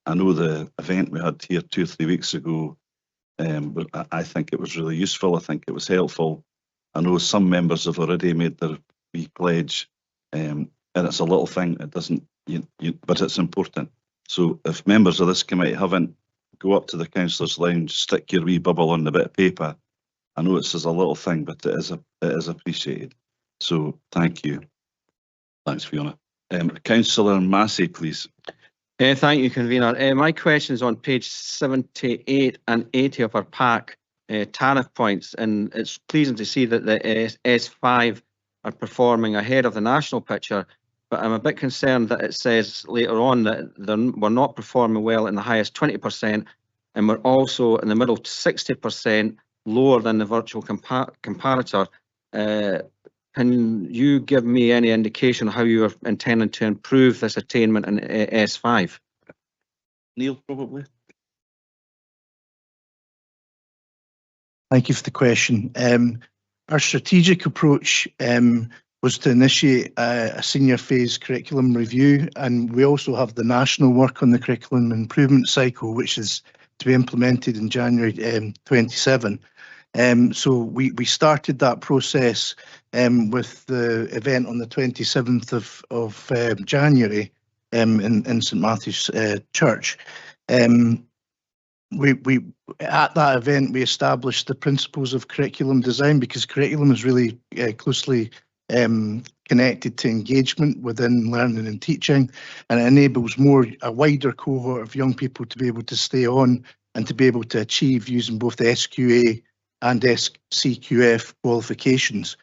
I know the event we had here 2 or 3 weeks ago, I think it was really useful. I think it was helpful. I know some members have already made their wee pledge, and it's a little thing. It doesn't, but it's important. So if members of this committee haven't, go up to the councillors' lounge, stick your wee bubble on the bit of paper. I know it's a little thing, but it is appreciated. So thank you. Thanks, Fiona. Councillor Massey, please. Thank you, convener. My question is on page 78 and 80 of our pack, tariff points, and it's pleasing to see that the S5 are performing ahead of the national picture, but I'm a bit concerned that it says later on that we're not performing well in the highest 20%, and we're also in the middle 60% lower than the virtual comparator. Can you give me any indication how you are intending to improve this attainment in S5? Neil, probably. Thank you for the question. Our strategic approach was to initiate a senior phase curriculum review, and we also have the national work on the curriculum improvement cycle, which is to be implemented in January 27. So we started that process with the event on the 27th of January in St Matthew's Church. We at that event we established the principles of curriculum design, because curriculum is really closely connected to engagement within learning and teaching, and it enables a wider cohort of young people to be able to stay on and to be able to achieve using both the SQA and SCQF qualifications.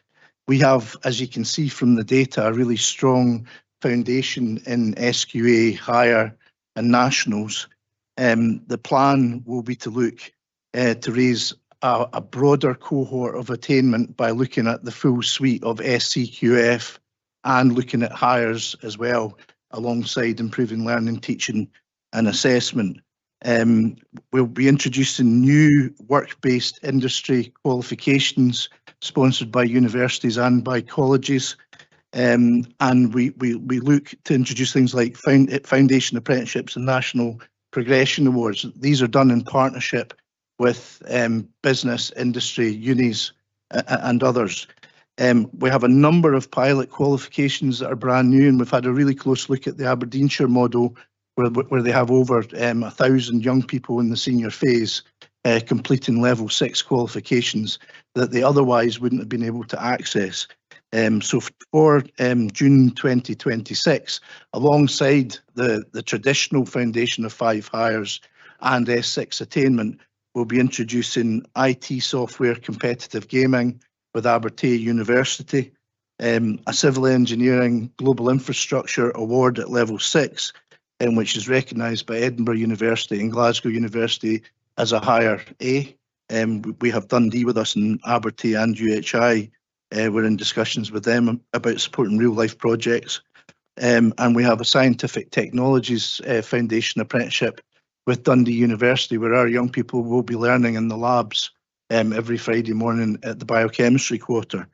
We have, as you can see from the data, a really strong foundation in SQA, higher and nationals. The plan will be to look to raise a broader cohort of attainment by looking at the full suite of SCQF and looking at hires as well, alongside improving learning, teaching and assessment. We'll be introducing new work-based industry qualifications sponsored by universities and by colleges. And we look to introduce things like foundation apprenticeships and national progression awards. These are done in partnership with business, industry, unis and others. We have a number of pilot qualifications that are brand new, and we've had a really close look at the Aberdeenshire model, where they have over 1,000 young people in the senior phase completing level 6 qualifications that they otherwise wouldn't have been able to access. So for June 2026, alongside the traditional foundation of 5 hires and S6 attainment, we'll be introducing IT software competitive gaming with Abertay University, a civil engineering global infrastructure award at level 6, which is recognised by Edinburgh University and Glasgow University as a higher A. We have Dundee with us in Abertay and UHI. We're in discussions with them about supporting real life projects. And we have a scientific technologies foundation apprenticeship with Dundee University, where our young people will be learning in the labs every Friday morning at the biochemistry quarter.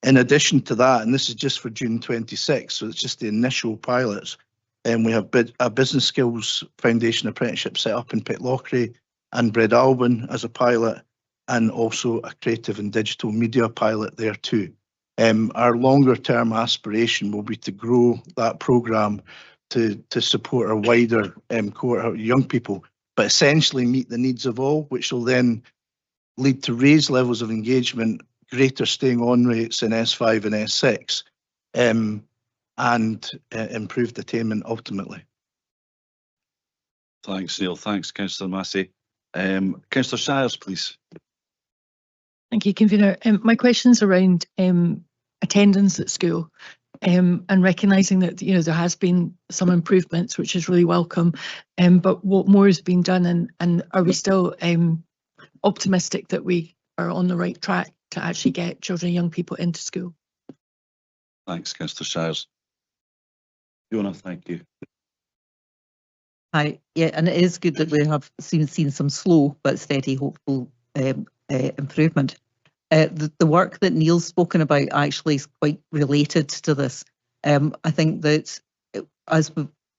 In addition to that, and this is just for June 26, so it's just the initial pilots, We have a business skills foundation apprenticeship set up in Pitlochry and Breadalbin as a pilot, and also a creative and digital media pilot there too. Our longer term aspiration will be to grow that programme to support a wider cohort of young people, but essentially meet the needs of all, which will then lead to raised levels of engagement, greater staying on rates in S5 and S6, and improved attainment ultimately. Thanks, Neil. Thanks, Councillor Massey. Councillor Shires, please. Thank you, Convener. My question's around attendance at school, and recognising that there has been some improvements, which is really welcome. But what more is being done, and are we still optimistic that we are on the right track to actually get children and young people into school? Thanks, Councillor Shires. Fiona, thank you. Hi, yeah, and it is good that we have seen some slow but steady, hopeful improvement. The work that Neil's spoken about actually is quite related to this. I think that, as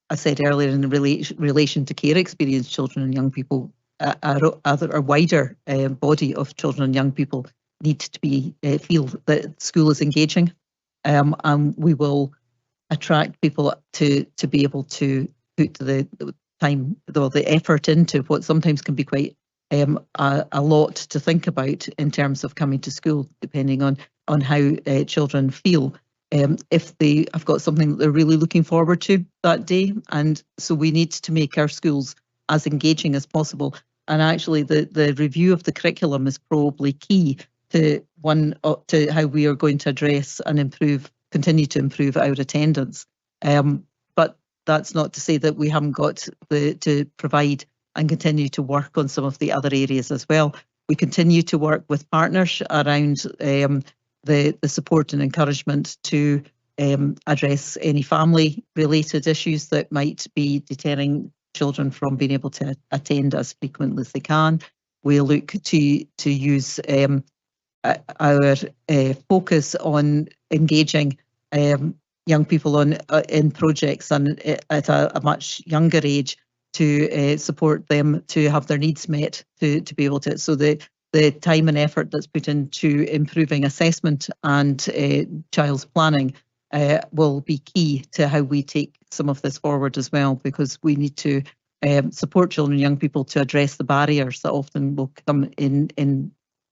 I said earlier, in relation to care experience, children and young people, a wider body of children and young people need to be feel that school is engaging, and we will attract people to be able to put the time, the effort into what sometimes can be quite a lot to think about in terms of coming to school, depending on how children feel. If they have got something that they're really looking forward to that day, and so we need to make our schools as engaging as possible. And actually, the review of the curriculum is probably key to how we are going to address and continue to improve our attendance. But that's not to say that we haven't got to provide and continue to work on some of the other areas as well. We continue to work with partners around the support and encouragement to address any family-related issues that might be deterring children from being able to attend as frequently as they can. We'll look to use our focus on engaging young people in projects and at a much younger age to support them to have their needs met, to be able to. So the time and effort that's put into improving assessment and child's planning will be key to how we take some of this forward as well, because we need to support children and young people to address the barriers that often will come in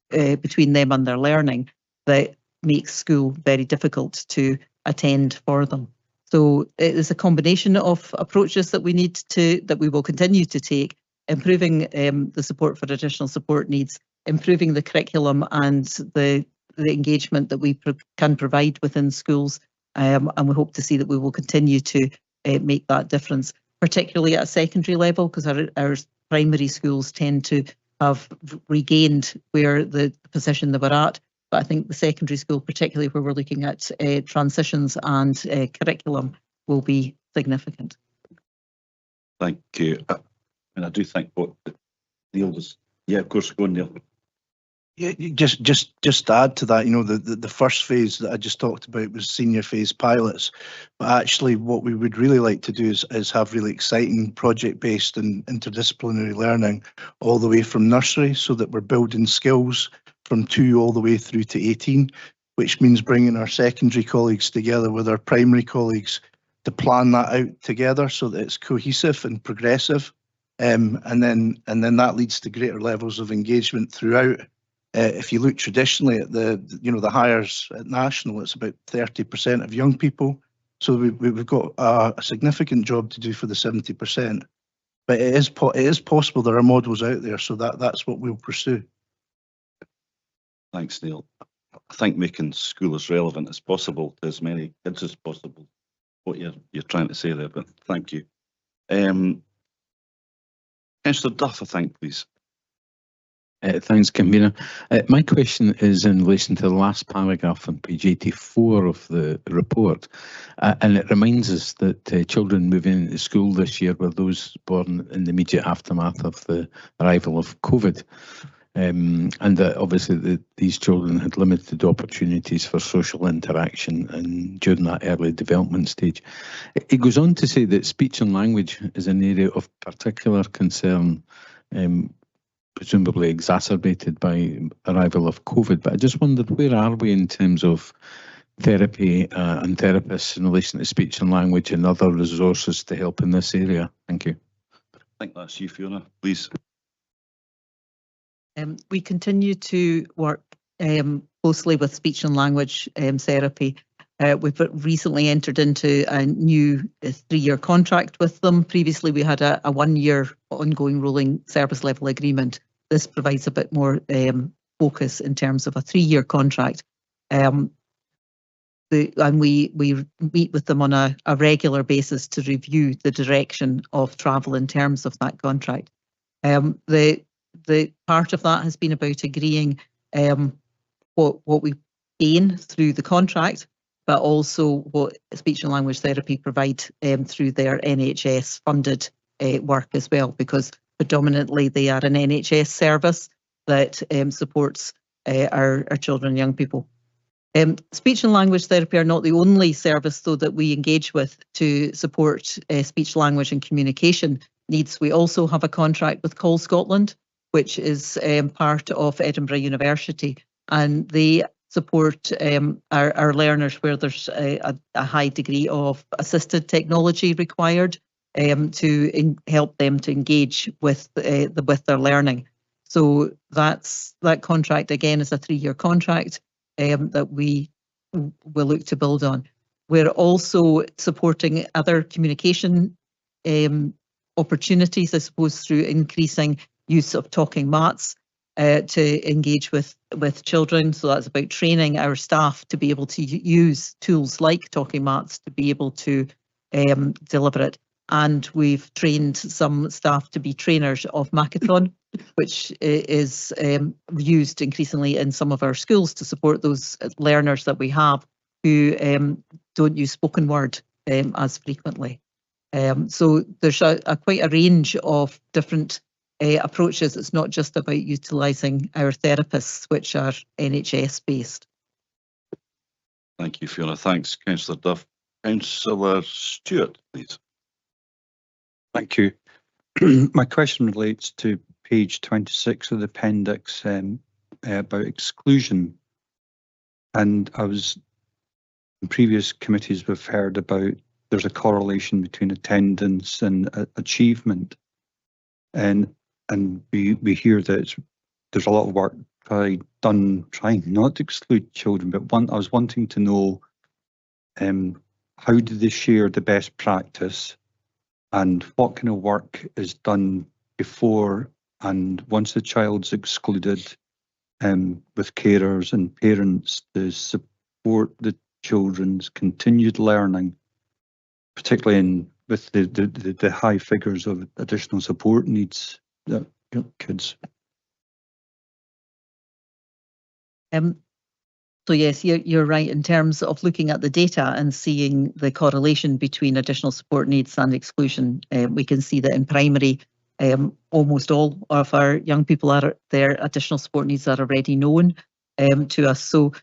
between them and their learning that makes school very difficult to attend for them. So it is a combination of approaches that we will continue to take, improving the support for additional support needs, improving the curriculum and the engagement that we can provide within schools, and we hope to see that we will continue to make that difference, particularly at a secondary level, because our primary schools tend to have regained where the position they were at. But I think the secondary school, particularly where we're looking at transitions and curriculum, will be significant. Thank you. And I do think what Neil was, yeah, of course, go on, Neil. Yeah, just to add to that, the first phase that I just talked about was senior phase pilots. But actually, what we would really like to do is have really exciting project-based and interdisciplinary learning all the way from nursery, so that we're building skills from 2 all the way through to 18, which means bringing our secondary colleagues together with our primary colleagues to plan that out together so that it's cohesive and progressive, and then that leads to greater levels of engagement throughout. If you look traditionally at the hires at national, it's about 30% of young people. So we've got a significant job to do for the 70%. But it is possible. There are models out there, so that's what we'll pursue. Thanks, Neil. I think making school as relevant as possible to as many kids as possible, what you're trying to say there, but thank you. Councillor Duff, I think, please. Thanks, Convener. My question is in relation to the last paragraph on page 84 of the report, and it reminds us that children moving into school this year were those born in the immediate aftermath of the arrival of COVID. and that obviously these children had limited opportunities for social interaction and during that early development stage. It goes on to say that speech and language is an area of particular concern, presumably exacerbated by arrival of COVID. But I just wondered, where are we in terms of therapy and therapists in relation to speech and language and other resources to help in this area? Thank you. I think that's you, Fiona, please. We continue to work closely with speech and language therapy. We've recently entered into a new 3-year contract with them. Previously, we had a 1-year ongoing rolling service level agreement. This provides a bit more focus in terms of a 3-year contract. And we meet with them on a regular basis to review the direction of travel in terms of that contract. The part of that has been about agreeing what we gain through the contract, but also what speech and language therapy provide through their NHS funded work as well, because predominantly they are an NHS service that supports our children and young people. Speech and language therapy are not the only service though that we engage with to support speech, language and communication needs. We also have a contract with Call Scotland, which is part of Edinburgh University, and they support our learners where there's a high degree of assisted technology required to help them to engage with their learning. So that contract again is a 3-year contract that we will look to build on. We're also supporting other communication opportunities, I suppose, through increasing use of talking mats to engage with children. So that's about training our staff to be able to use tools like talking mats to be able to deliver it. And we've trained some staff to be trainers of Macathon, which is used increasingly in some of our schools to support those learners that we have who don't use spoken word as frequently. So there's quite a range of different approaches. It's not just about utilising our therapists, which are NHS based. Thank you, Fiona. Thanks, Councillor Duff. Councillor Stewart, please. Thank you. My question relates to page 26 of the appendix about exclusion. And I was in previous committees we've heard about there's a correlation between attendance and achievement. And we hear that there's a lot of work done trying not to exclude children, but I was wanting to know how do they share the best practice and what kind of work is done before and once the child's excluded with carers and parents to support the children's continued learning, particularly with the high figures of additional support needs that kids. So yes, you're right in terms of looking at the data and seeing the correlation between additional support needs and exclusion. We can see that in primary, almost all of our young people their additional support needs are already known to us. So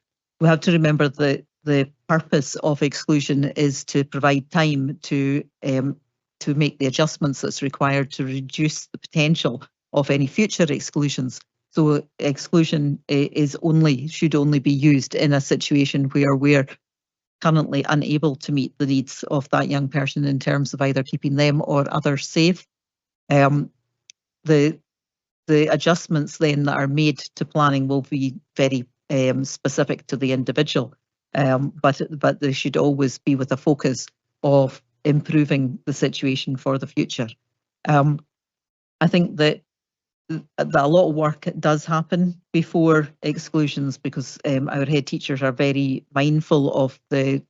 we have to remember that the purpose of exclusion is to provide time to make the adjustments that's required to reduce the potential of any future exclusions. So exclusion should only be used in a situation where we're currently unable to meet the needs of that young person in terms of either keeping them or others safe. The adjustments then that are made to planning will be very specific to the individual, but they should always be with a focus of improving the situation for the future. I think that a lot of work does happen before exclusions because our head teachers are very mindful of the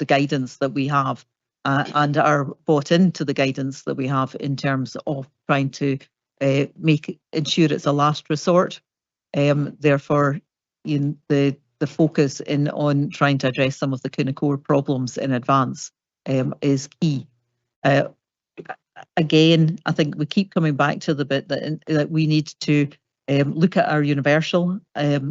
guidance that we have and are bought into the guidance that we have in terms of trying to ensure it's a last resort. Therefore, the focus on trying to address some of the kind of core problems in advance is key. Again, I think we keep coming back to the bit that we need to look at our universal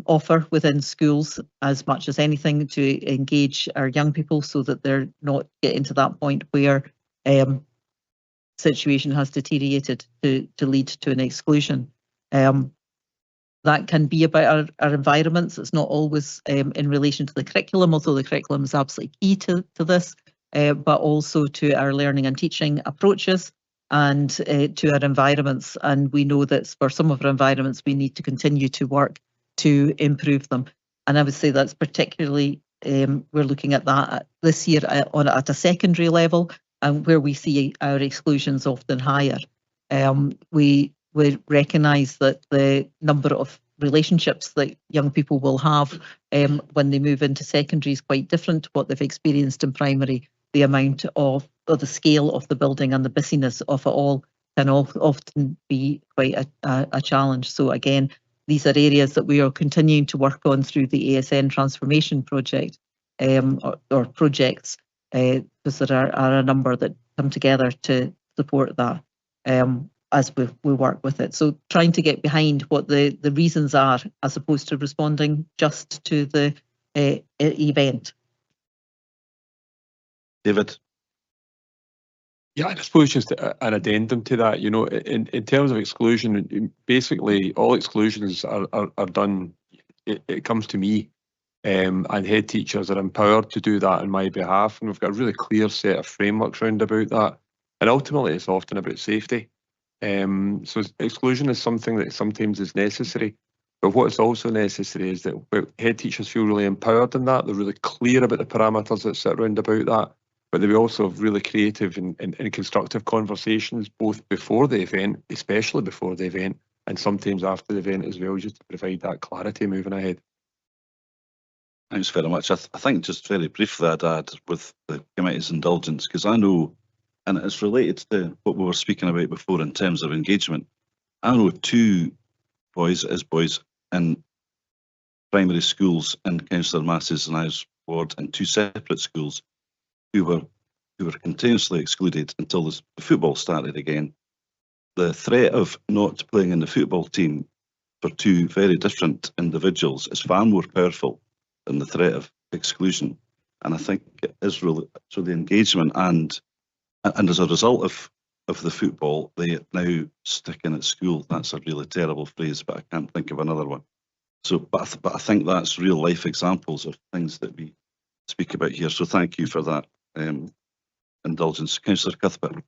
offer within schools as much as anything to engage our young people so that they're not getting to that point where situation has deteriorated to lead to an exclusion. That can be about our environments. It's not always in relation to the curriculum, although the curriculum is absolutely key to this, but also to our learning and teaching approaches and to our environments. And we know that for some of our environments, we need to continue to work to improve them. And I would say that's particularly, we're looking at that this year at a secondary level, and where we see our exclusions often higher. We recognise that the number of relationships that young people will have when they move into secondary is quite different to what they've experienced in primary. The amount of, or the scale of the building and the busyness of it all can often be quite a challenge. So again, these are areas that we are continuing to work on through the ASN transformation project or projects, because there are a number that come together to support that as we work with it. So trying to get behind what the reasons are as opposed to responding just to the event. David? Yeah, I suppose just an addendum to that, you know, in terms of exclusion, basically all exclusions are done, it comes to me, and head teachers are empowered to do that on my behalf, and we've got a really clear set of frameworks round about that, and ultimately it's often about safety. So exclusion is something that sometimes is necessary, but what's also necessary is that head teachers feel really empowered in that, they're really clear about the parameters that sit round about that, but they also have really creative and constructive conversations both before the event, especially before the event, and sometimes after the event as well, just to provide that clarity moving ahead. Thanks very much. I think just very briefly I'd add with the committee's indulgence, because I know, and it's related to what we were speaking about before in terms of engagement. I know two boys in primary schools in Councillor Massey's and I's ward in two separate schools who were continuously excluded until the football started again. The threat of not playing in the football team for two very different individuals is far more powerful than the threat of exclusion. And I think it is really, so the engagement and as a result of the football, they now sticking at school. That's a really terrible phrase, but I can't think of another one. So, but I think that's real life examples of things that we speak about here. So thank you for that indulgence. Councillor Cuthbert.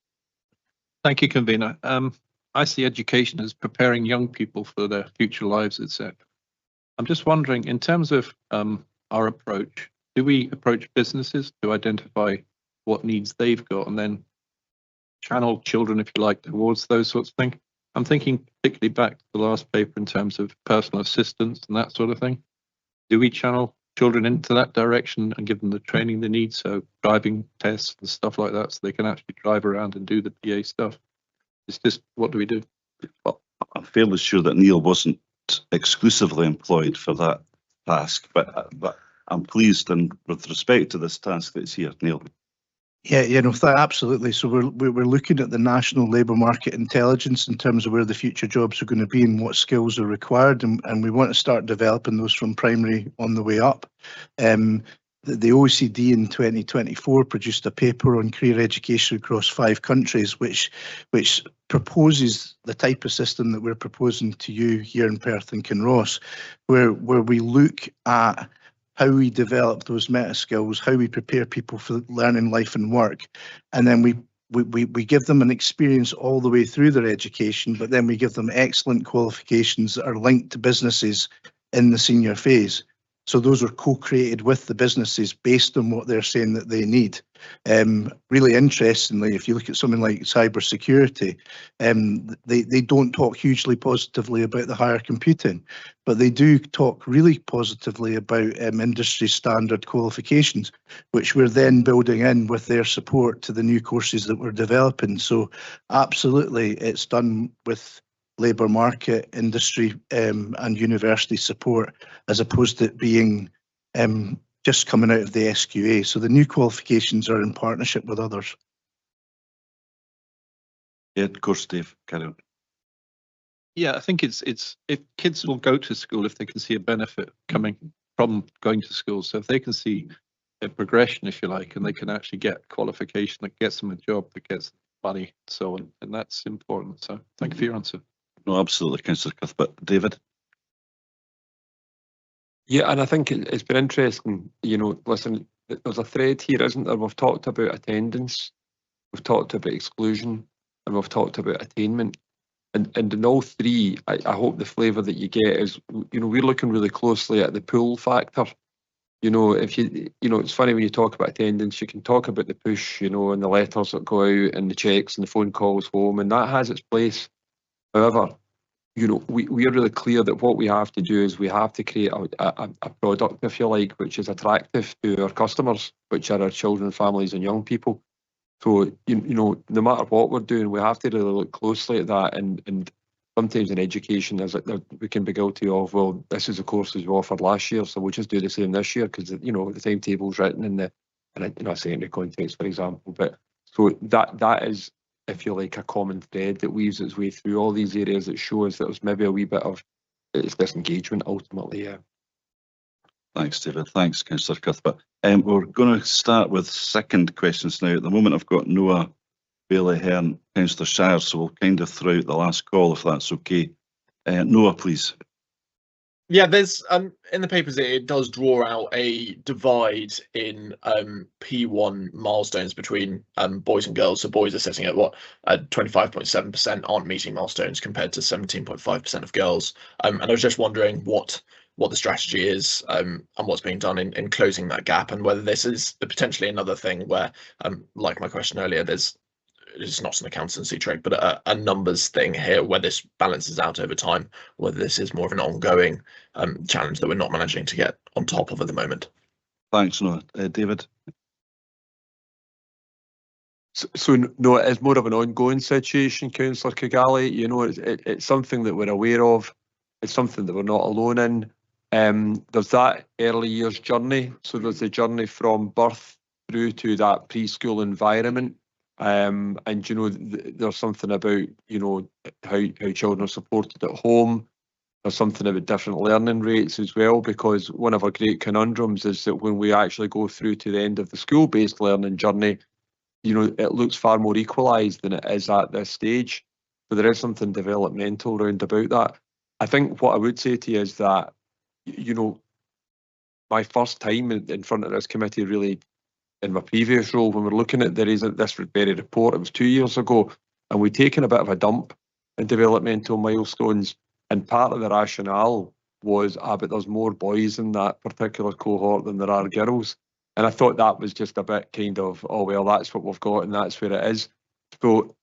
Thank you, Convener. I see education as preparing young people for their future lives, etc. I'm just wondering, in terms of our approach, do we approach businesses to identify what needs they've got and then channel children, if you like, towards those sorts of things? I'm thinking particularly back to the last paper in terms of personal assistance and that sort of thing. Do we channel children into that direction and give them the training they need, so driving tests and stuff like that, so they can actually drive around and do the PA stuff? It's just, what do we do? Well, I'm fairly sure that Neil wasn't exclusively employed for that task, but I'm pleased, and with respect to this task that's here, Neil. Yeah, you know, absolutely. So we're looking at the national labour market intelligence in terms of where the future jobs are going to be and what skills are required, and we want to start developing those from primary on the way up. The OECD in 2024 produced a paper on career education across 5 countries, which proposes the type of system that we're proposing to you here in Perth and Kinross, where we look at how we develop those meta skills, how we prepare people for learning, life and work, and then we give them an experience all the way through their education, but then we give them excellent qualifications that are linked to businesses in the senior phase. So those are co-created with the businesses based on what they're saying that they need. Really interestingly, if you look at something like cybersecurity, they don't talk hugely positively about the higher computing, but they do talk really positively about industry standard qualifications, which we're then building in with their support to the new courses that we're developing. So absolutely, it's done with labour market, industry and university support, as opposed to it being just coming out of the SQA. So the new qualifications are in partnership with others. Yeah, of course, Dave, carry on. Yeah, I think it's if kids will go to school if they can see a benefit coming from going to school. So if they can see a progression, if you like, and they can actually get qualification that gets them a job, that gets money, so on, and that's important. So thank you for your answer. No, absolutely, Councillor Cuthbert. David? Yeah, and I think it's been interesting, listen, there's a thread here, isn't there? We've talked about attendance, we've talked about exclusion, and we've talked about attainment. And in all three, I hope the flavour that you get is, we're looking really closely at the pull factor. If it's funny when you talk about attendance, you can talk about the push, and the letters that go out and the checks and the phone calls home, and that has its place. However, we are really clear that what we have to do is we have to create a product, if you like, which is attractive to our customers, which are our children, families and young people. So, no matter what we're doing, we have to really look closely at that. And sometimes in education, we can be guilty of, well, this is the courses we offered last year, so we'll just do the same this year because, the timetable's written in a secondary context, for example. But so that is, if you like, a common thread that weaves its way through all these areas that shows that there's maybe a wee bit of it's disengagement ultimately, yeah. Thanks, David. Thanks, Councillor Cuthbert. We're going to start with second questions now. At the moment, I've got Noah, Bailey Hearn, Councillor Shire, so we'll kind of throw out the last call if that's okay. Noah, please. Yeah, there's in the papers it does draw out a divide in P1 milestones between boys and girls. So boys are sitting at 25.7% aren't meeting milestones compared to 17.5% of girls. And I was just wondering what the strategy is and what's being done in closing that gap, and whether this is potentially another thing where, like my question earlier, it's not an accountancy trick, but a numbers thing here where this balances out over time, whether this is more of an ongoing challenge that we're not managing to get on top of at the moment. Thanks, Noah. David? So no, it is more of an ongoing situation, Councillor Kigali. It's something that we're aware of. It's something that we're not alone in. There's that early years journey. So there's the journey from birth through to that preschool environment. And there's something about how children are supported at home. There's something about different learning rates as well, because one of our great conundrums is that when we actually go through to the end of the school-based learning journey, it looks far more equalised than it is at this stage. So there is something developmental round about that. I think what I would say to you is that, my first time in front of this committee, really, in my previous role, when we're looking at this very report, it was 2 years ago, and we'd taken a bit of a dump in developmental milestones, and part of the rationale was, but there's more boys in that particular cohort than there are girls. And I thought that was just a bit kind of, oh, well, that's what we've got and that's where it is. So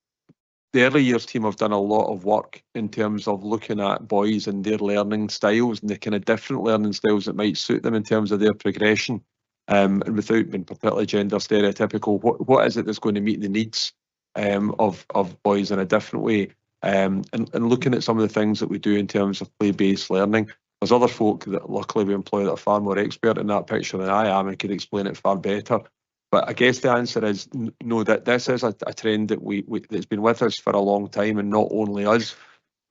the early years team have done a lot of work in terms of looking at boys and their learning styles and the kind of different learning styles that might suit them in terms of their progression. And without being particularly gender stereotypical, what is it that's going to meet the needs of boys in a different way? And looking at some of the things that we do in terms of play-based learning. There's other folk that luckily we employ that are far more expert in that picture than I am and could explain it far better. But I guess the answer is no, that this is a trend that that's been with us for a long time, and not only us,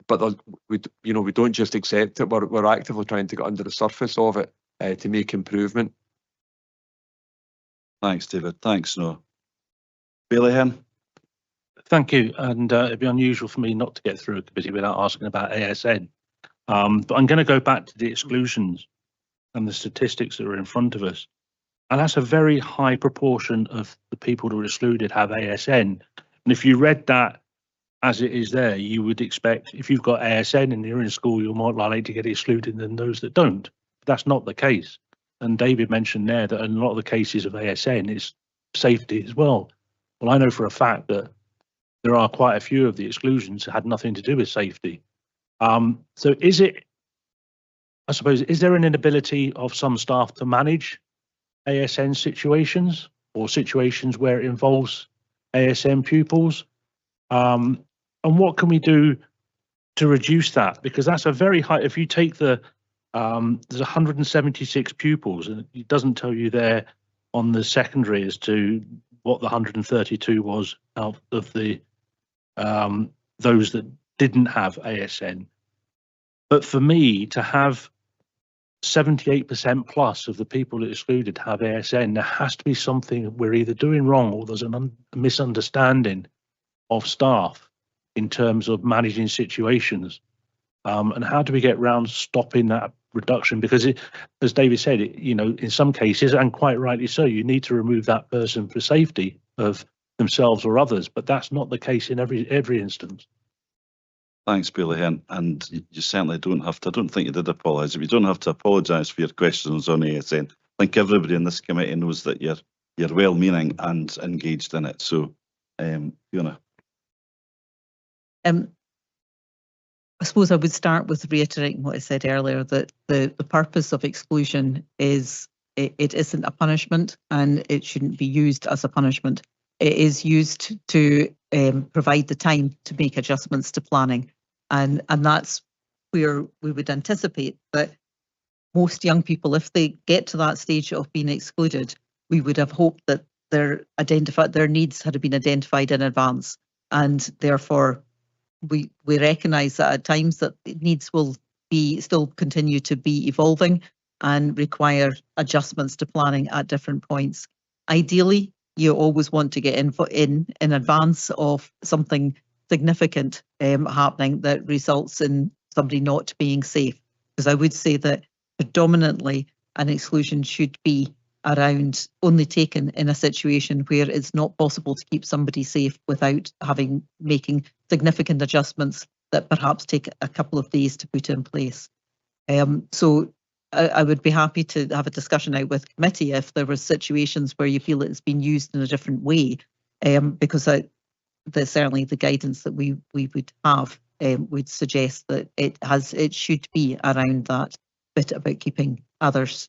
but we don't just accept it. We're actively trying to get under the surface of it to make improvement. Thanks, David. Thanks, Noah. Bailey Hearn. Thank you. And it'd be unusual for me not to get through a committee without asking about ASN. But I'm going to go back to the exclusions and the statistics that are in front of us. And that's a very high proportion of the people that are excluded have ASN. And if you read that as it is there, you would expect if you've got ASN and you're in school, you're more likely to get excluded than those that don't. But that's not the case. And David mentioned there that in a lot of the cases of ASN is safety as well. Well, I know for a fact that there are quite a few of the exclusions that had nothing to do with safety. So is there an inability of some staff to manage ASN situations or situations where it involves ASN pupils? And what can we do to reduce that? Because that's a very high, if you take there's 176 pupils, and it doesn't tell you there on the secondary as to what the 132 was out of the those that didn't have ASN. But for me to have 78% plus of the people that excluded have ASN, there has to be something we're either doing wrong or there's a misunderstanding of staff in terms of managing situations. And how do we get round stopping that reduction? Because as David said, in some cases, and quite rightly so, you need to remove that person for safety of themselves or others, but that's not the case in every instance. Thanks, Billy, and you certainly don't have to. I don't think you did apologise. You don't have to apologise for your questions on ASN. I think everybody in this committee knows that you're well-meaning and engaged in it. So, Fiona. I suppose I would start with reiterating what I said earlier, that the purpose of exclusion is it isn't a punishment and it shouldn't be used as a punishment. It is used to provide the time to make adjustments to planning. And that's where we would anticipate that most young people, if they get to that stage of being excluded, we would have hoped that their needs had been identified in advance. And therefore, we recognise that at times that needs will still continue to be evolving and require adjustments to planning at different points. Ideally, you always want to get in advance of something significant happening that results in somebody not being safe. Because I would say that predominantly an exclusion should be around only taken in a situation where it's not possible to keep somebody safe without making significant adjustments that perhaps take a couple of days to put in place. So I would be happy to have a discussion out with committee if there were situations where you feel it's been used in a different way, because that's certainly the guidance that we would have would suggest that it should be around that bit about keeping others,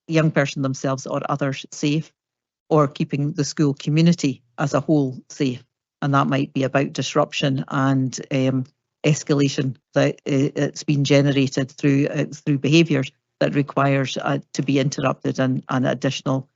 young person themselves or others safe, or keeping the school community as a whole safe. And that might be about disruption and escalation that it's been generated through behaviours that requires to be interrupted and additional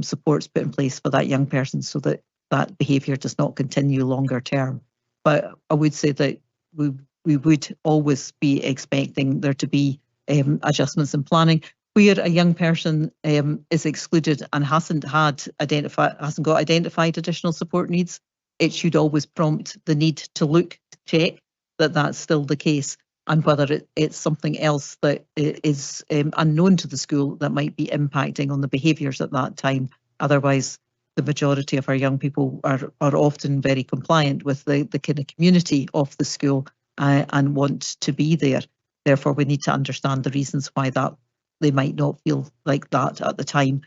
supports put in place for that young person so that that behaviour does not continue longer term. But I would say that we would always be expecting there to be adjustments in planning. Where a young person is excluded and hasn't got identified additional support needs, it should always prompt the need to check that that's still the case, and whether it's something else that is unknown to the school that might be impacting on the behaviours at that time. Otherwise, the majority of our young people are often very compliant with the kind of community of the school and want to be there. Therefore, we need to understand the reasons why that they might not feel like that at the time.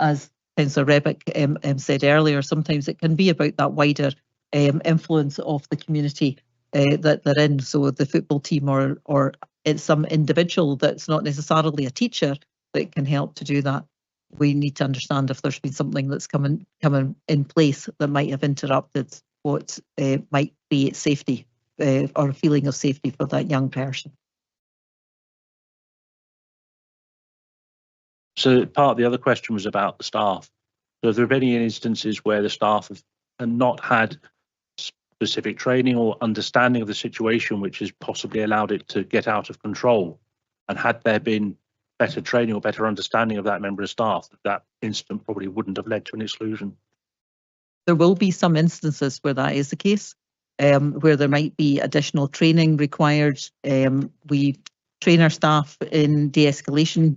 As Councillor Rebick said earlier, sometimes it can be about that wider influence of the community that they're in. So the football team or it's some individual that's not necessarily a teacher that can help to do that. We need to understand if there's been something that's coming in place that might have interrupted what might create safety or a feeling of safety for that young person. So part of the other question was about the staff. So have there been any instances where the staff have not had specific training or understanding of the situation, which has possibly allowed it to get out of control? And had there been better training or better understanding of that member of staff, that incident probably wouldn't have led to an exclusion? There will be some instances where that is the case, where there might be additional training required. We train our staff in de-escalation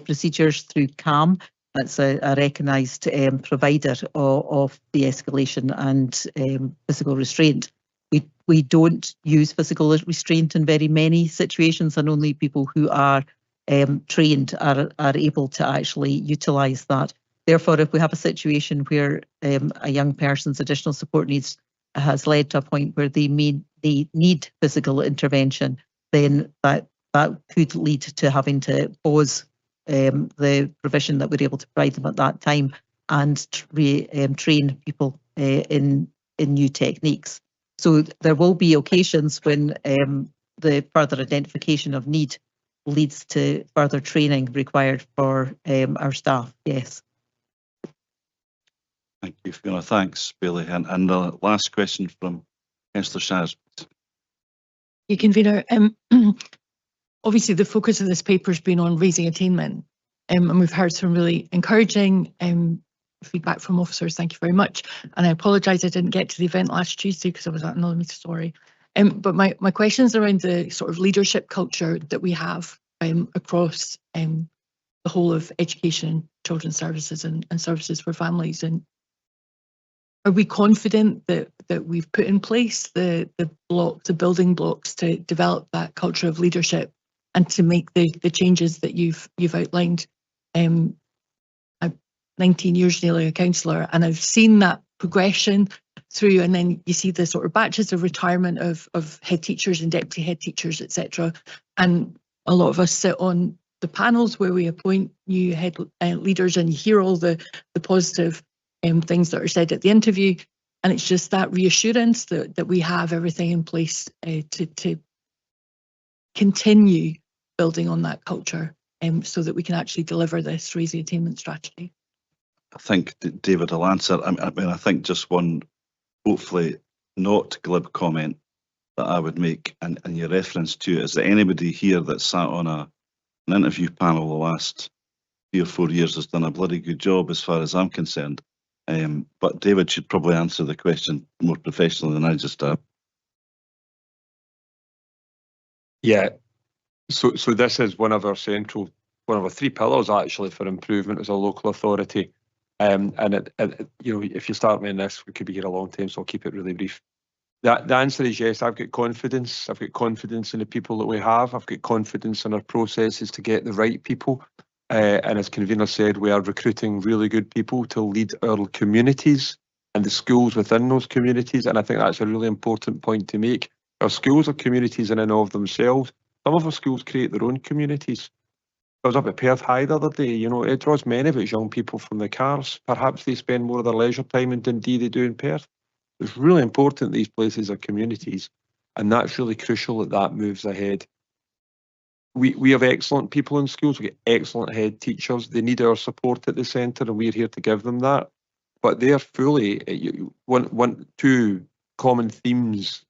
procedures through CAM. That's a recognised provider of de-escalation and physical restraint. We don't use physical restraint in very many situations, and only people who are trained are able to actually utilise that. Therefore, if we have a situation where a young person's additional support needs has led to a point where they need physical intervention, then that could lead to having to pause the provision that we're able to provide them at that time and train people in new techniques. So there will be occasions when the further identification of need leads to further training required for our staff, yes. Thank you, Fiona. Thanks, Billy. And the last question from Councillor Shaz. You convener. obviously the focus of this paper has been on raising attainment, and we've heard some really encouraging feedback from officers. Thank you very much. And I apologise I didn't get to the event last Tuesday because I was at another meeting, sorry. But my question is around the sort of leadership culture that we have across the whole of education, children's services and services for families. And are we confident that we've put in place the building blocks to develop that culture of leadership and to make the changes that you've outlined? I'm 19 years nearly a counsellor, and I've seen that progression through, and then you see the sort of batches of retirement of head teachers and deputy head teachers, etc. And a lot of us sit on the panels where we appoint new head leaders, and you hear all the positive things that are said at the interview, and it's just that reassurance that we have everything in place to continue building on that culture, so that we can actually deliver this raising attainment strategy. I think David will answer. I mean, I think just one, hopefully not glib comment that I would make, and your reference to it, is that anybody here that sat on an interview panel the last 3 or 4 years has done a bloody good job as far as I'm concerned. But David should probably answer the question more professionally than I just have. Yeah, so this is one of our 3 pillars actually for improvement as a local authority. And you know, if you start me in this, we could be here a long time, so I'll keep it really brief. The answer is yes. I've got confidence. I've got confidence in the people that we have. I've got confidence in our processes to get the right people. And as convener said, we are recruiting really good people to lead our communities and the schools within those communities. And I think that's a really important point to make. Our schools are communities in and of themselves. Some of our schools create their own communities. I was up at Perth High the other day. You know, it draws many of its young people from the cars. Perhaps they spend more of their leisure time in Dundee they do in Perth. It's really important these places are communities, and that's really crucial that moves ahead. We have excellent people in schools. We get excellent head teachers. They need our support at the centre, and we're here to give them that. But they're fully, 2 common themes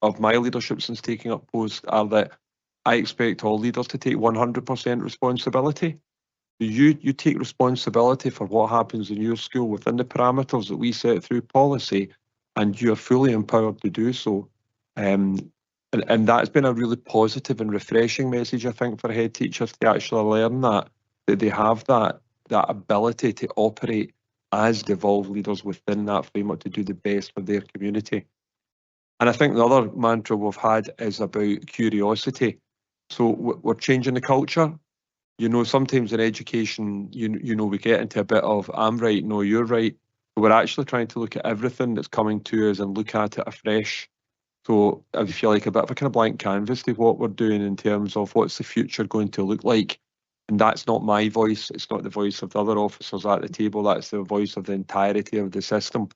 of my leadership since taking up post are that I expect all leaders to take 100% responsibility. You take responsibility for what happens in your school within the parameters that we set through policy, and you are fully empowered to do so. And that's been a really positive and refreshing message, I think, for head teachers to actually learn that they have that ability to operate as devolved leaders within that framework to do the best for their community. And I think the other mantra we've had is about curiosity. So we're changing the culture. You know, sometimes in education, you know, we get into a bit of I'm right, no, you're right. But we're actually trying to look at everything that's coming to us and look at it afresh. So I feel like a bit of a kind of blank canvas to what we're doing in terms of what's the future going to look like. And that's not my voice. It's not the voice of the other officers at the table. That's the voice of the entirety of the system.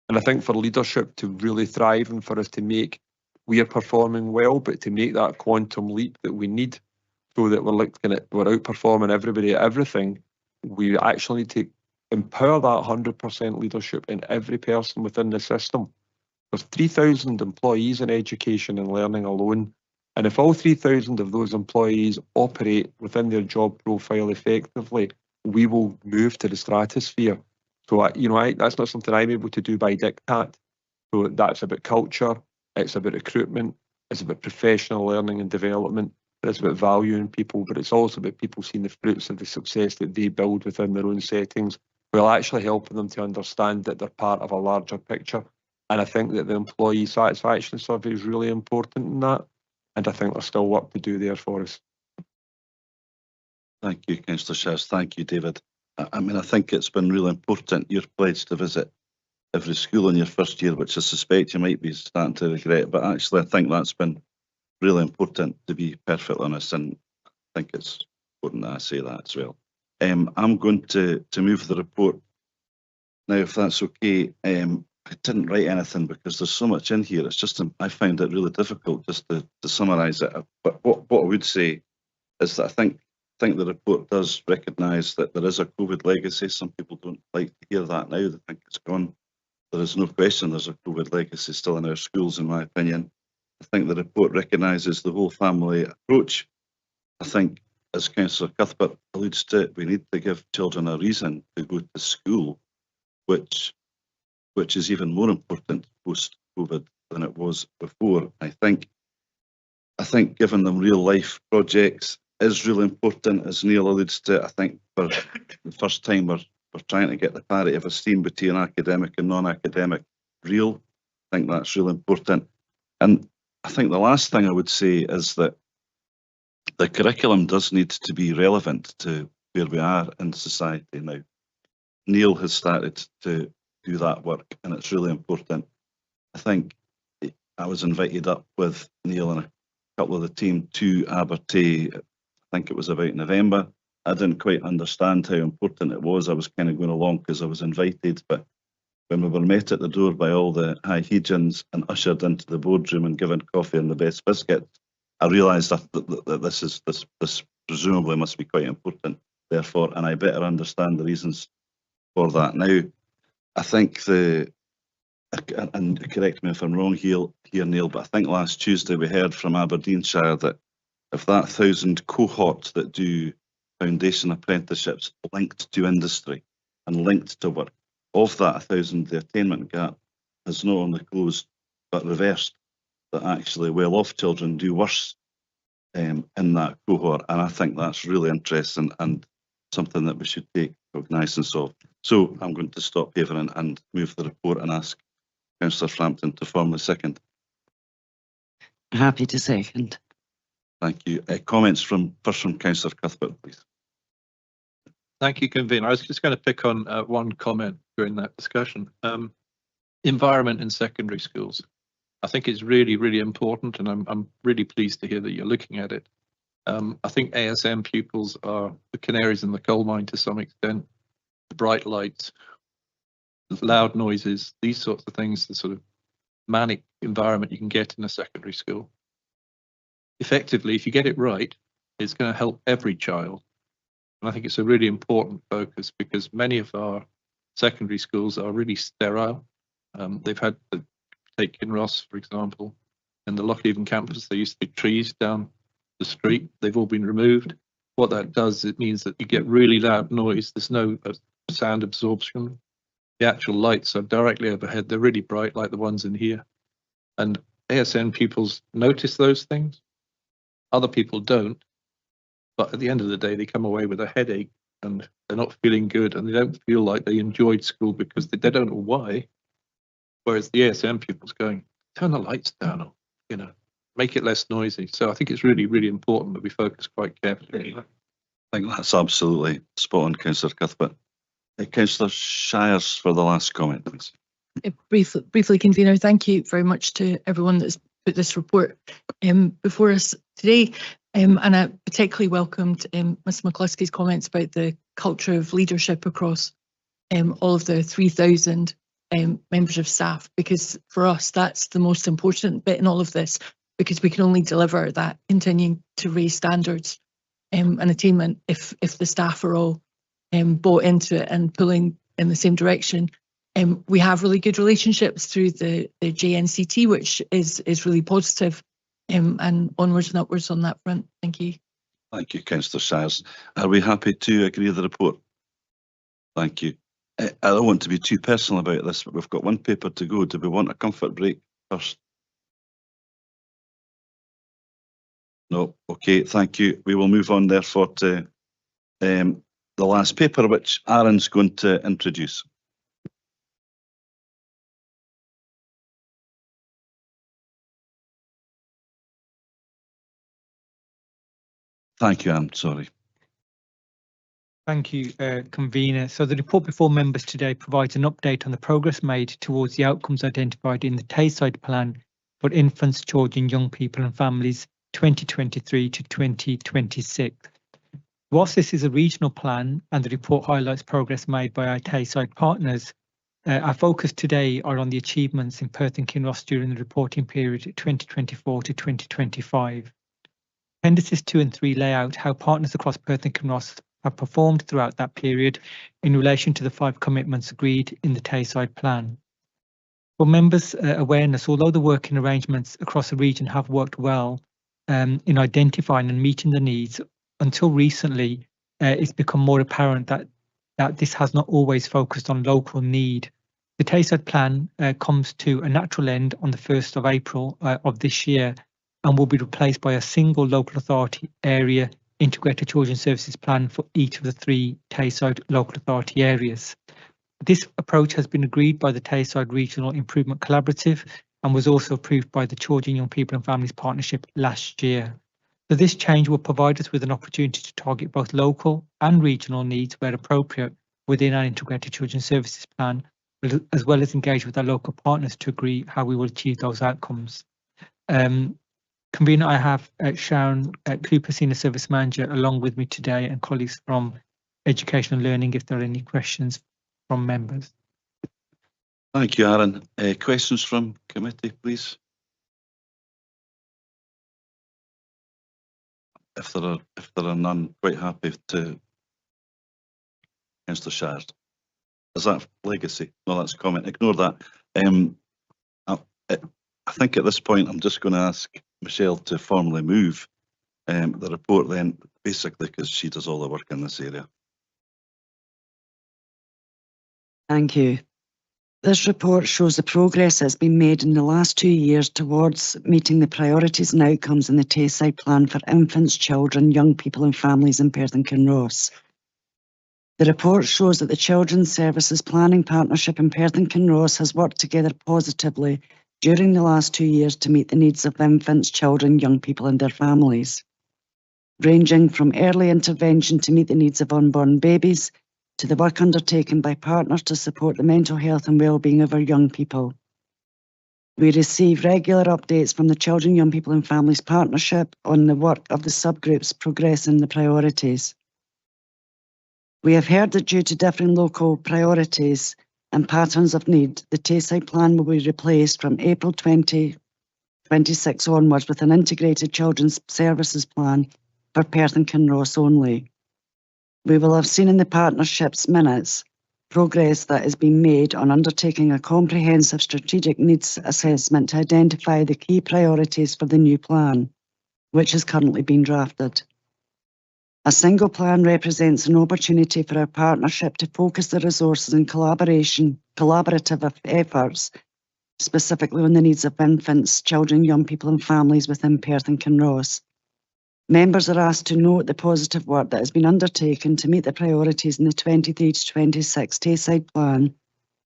And I think for leadership to really thrive and for us to make, we are performing well, but to make that quantum leap that we need so that we're outperforming everybody at everything, we actually need to empower that 100% leadership in every person within the system. There's 3,000 employees in education and learning alone. And if all 3,000 of those employees operate within their job profile effectively, we will move to the stratosphere. So, that's not something I'm able to do by diktat. So that's about culture, it's about recruitment, it's about professional learning and development, it's about valuing people, but it's also about people seeing the fruits of the success that they build within their own settings, while actually helping them to understand that they're part of a larger picture. And I think that the employee satisfaction survey is really important in that. And I think there's still work to do there for us. Thank you, Councillor Shaz. Thank you, David. I mean, I think it's been really important, your pledge to visit every school in your first year, which I suspect you might be starting to regret. But actually, I think that's been really important, to be perfectly honest. And I think it's important that I say that as well. I'm going to move the report now, if that's okay. I didn't write anything because there's so much in here. It's just, I find it really difficult just to summarise it. But what I would say is that I think the report does recognise that there is a COVID legacy. Some people don't like to hear that now. They think it's gone. There is no question there's a COVID legacy still in our schools, in my opinion. I think the report recognises the whole family approach. I think, as Councillor Cuthbert alludes to, we need to give children a reason to go to school, which is even more important post-COVID than it was before. I think giving them real life projects is really important, as Neil alludes to. I think for the first time we're trying to get the parity of esteem between academic and non-academic real. I think that's really important. And I think the last thing I would say is that the curriculum does need to be relevant to where we are in society now. Neil has started to do that work, and it's really important. I think I was invited up with Neil and a couple of the team to Abertay, I think it was about November. I didn't quite understand how important it was. I was kind of going along because I was invited, but when we were met at the door by all the high Hegians and ushered into the boardroom and given coffee and the best biscuit, I realised that this presumably must be quite important, therefore, and I better understand the reasons for that now. I think and correct me if I'm wrong here, Neil, but I think last Tuesday we heard from Aberdeenshire that if that 1,000 cohort that do foundation apprenticeships linked to industry and linked to work, of that 1,000, the attainment gap has not only closed but reversed, that actually well-off children do worse in that cohort, and I think that's really interesting and something that we should take cognizance of. So I'm going to stop here and move the report and ask Councillor Frampton to formally second. Happy to second. Thank you. Comments first from Councillor Cuthbert, please. Thank you, Convener. I was just going to pick on one comment during that discussion. Environment in secondary schools. I think it's really, really important, and I'm really pleased to hear that you're looking at it. I think ASM pupils are the canaries in the coal mine to some extent. The bright lights, the loud noises, these sorts of things, the sort of manic environment you can get in a secondary school. Effectively, if you get it right, it's going to help every child. And I think it's a really important focus because many of our secondary schools are really sterile. They've had to take Kinross, for example, and the Lochhaven campus, there used to be trees down the street. They've all been removed. What that does, it means that you get really loud noise. There's no sound absorption. The actual lights are directly overhead. They're really bright, like the ones in here. And ASN pupils notice those things. Other people don't. But at the end of the day, they come away with a headache and they're not feeling good and they don't feel like they enjoyed school because they don't know why. Whereas the ASM pupils going, turn the lights down, or, you know, make it less noisy. So I think it's really, really important that we focus quite carefully. I think that's absolutely spot on, Councillor Cuthbert. Councillor Shires for the last comment, please. Briefly, Convener, thank you very much to everyone that's put this report before us today. And I particularly welcomed Ms McCluskey's comments about the culture of leadership across all of the 3,000 members of staff, because for us that's the most important bit in all of this, because we can only deliver that continuing to raise standards and attainment if the staff are all bought into it and pulling in the same direction. We have really good relationships through the JNCT, which is really positive, and onwards and upwards on that front. Thank you. Thank you, Councillor Shires. Are we happy to agree with the report? Thank you. I don't want to be too personal about this, but we've got one paper to go. Do we want a comfort break first? No. Okay, thank you. We will move on therefore to the last paper, which Aaron's going to introduce. Thank you, Aaron. Sorry. Thank you, Convener. So the report before members today provides an update on the progress made towards the outcomes identified in the Tayside Plan for Infants, Children, Young People and Families 2023 to 2026. Whilst this is a regional plan and the report highlights progress made by our Tayside partners, our focus today are on the achievements in Perth and Kinross during the reporting period 2024 to 2025. Appendices 2 and 3 lay out how partners across Perth and Kinross have performed throughout that period in relation to the 5 commitments agreed in the Tayside Plan. For members' awareness, although the working arrangements across the region have worked well in identifying and meeting the needs, until recently it's become more apparent that this has not always focused on local need. The Tayside plan comes to a natural end on the 1st of April of this year and will be replaced by a single local authority area integrated children's services plan for each of the 3 Tayside local authority areas. This approach has been agreed by the Tayside Regional Improvement Collaborative and was also approved by the Children, Young People and Families Partnership last year. So this change will provide us with an opportunity to target both local and regional needs where appropriate within our integrated children's services plan, as well as engage with our local partners to agree how we will achieve those outcomes. Convener, I have Sharon Cooper, Senior Service Manager, along with me today, and colleagues from Education and Learning if there are any questions from members. Thank you, Aaron. Questions from committee, please? If there are none, quite happy to. Councillor Shard. Is that legacy? No, that's comment. Ignore that. I think at this point I'm just going to ask Michelle to formally move the report then, basically because she does all the work in this area. Thank you. This report shows the progress that's been made in the last 2 years towards meeting the priorities and outcomes in the Tayside Plan for infants, children, young people and families in Perth and Kinross. The report shows that the Children's Services Planning Partnership in Perth and Kinross has worked together positively during the last 2 years to meet the needs of infants, children, young people and their families, ranging from early intervention to meet the needs of unborn babies to the work undertaken by partners to support the mental health and well-being of our young people. We receive regular updates from the Children, Young People and Families Partnership on the work of the subgroups progressing the priorities. We have heard that due to differing local priorities and patterns of need, the Tayside Plan will be replaced from April 2026 onwards with an integrated children's services plan for Perth and Kinross only. We will have seen in the partnership's minutes progress that has been made on undertaking a comprehensive strategic needs assessment to identify the key priorities for the new plan, which is currently being drafted. A single plan represents an opportunity for our partnership to focus the resources and collaborative efforts, specifically on the needs of infants, children, young people and families within Perth and Kinross. Members are asked to note the positive work that has been undertaken to meet the priorities in the 23 to 26 Tayside Plan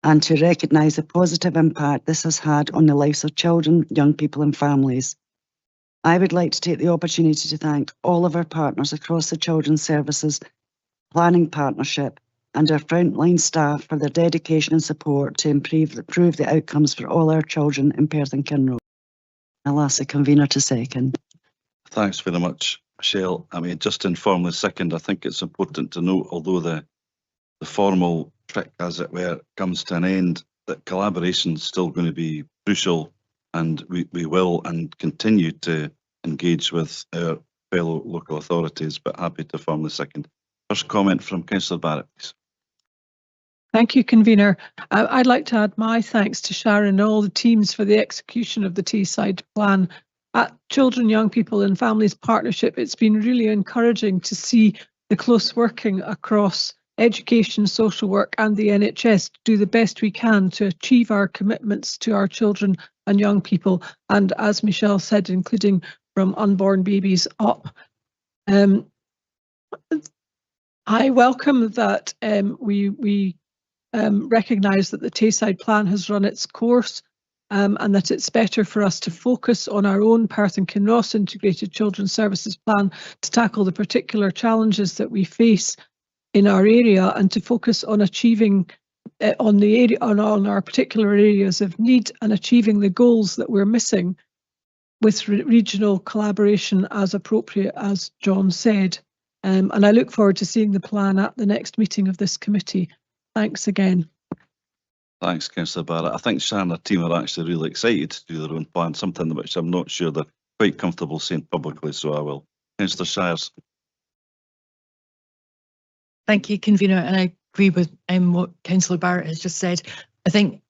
and to recognise the positive impact this has had on the lives of children, young people and families. I would like to take the opportunity to thank all of our partners across the Children's Services Planning Partnership and our frontline staff for their dedication and support to improve the outcomes for all our children in Perth and Kinross. I'll ask the convener to second. Thanks very much, Michelle. I mean, just informally second, I think it's important to note, although the formal trick, as it were, comes to an end, that collaboration is still going to be crucial, and we will and continue to engage with our fellow local authorities, but happy to formally second. First comment from Councillor Barrett, please. Thank you, Convener. I'd like to add my thanks to Sharon and all the teams for the execution of the Tayside Plan. At Children, Young People and Families Partnership, it's been really encouraging to see the close working across education, social work and the NHS to do the best we can to achieve our commitments to our children and young people, and as Michelle said, including from unborn babies up. I welcome that we recognise that the Tayside Plan has run its course and that it's better for us to focus on our own Perth and Kinross Integrated Children's Services Plan to tackle the particular challenges that we face in our area and to focus on achieving on our particular areas of need and achieving the goals that we're missing with regional collaboration as appropriate, as John said. And I look forward to seeing the plan at the next meeting of this committee. Thanks again. Thanks, Councillor Barrett. I think Sharon and her team are actually really excited to do their own plan, something which I'm not sure they're quite comfortable saying publicly, so I will. Councillor Shires. Thank you, Convener, and I agree with what Councillor Barrett has just said. I think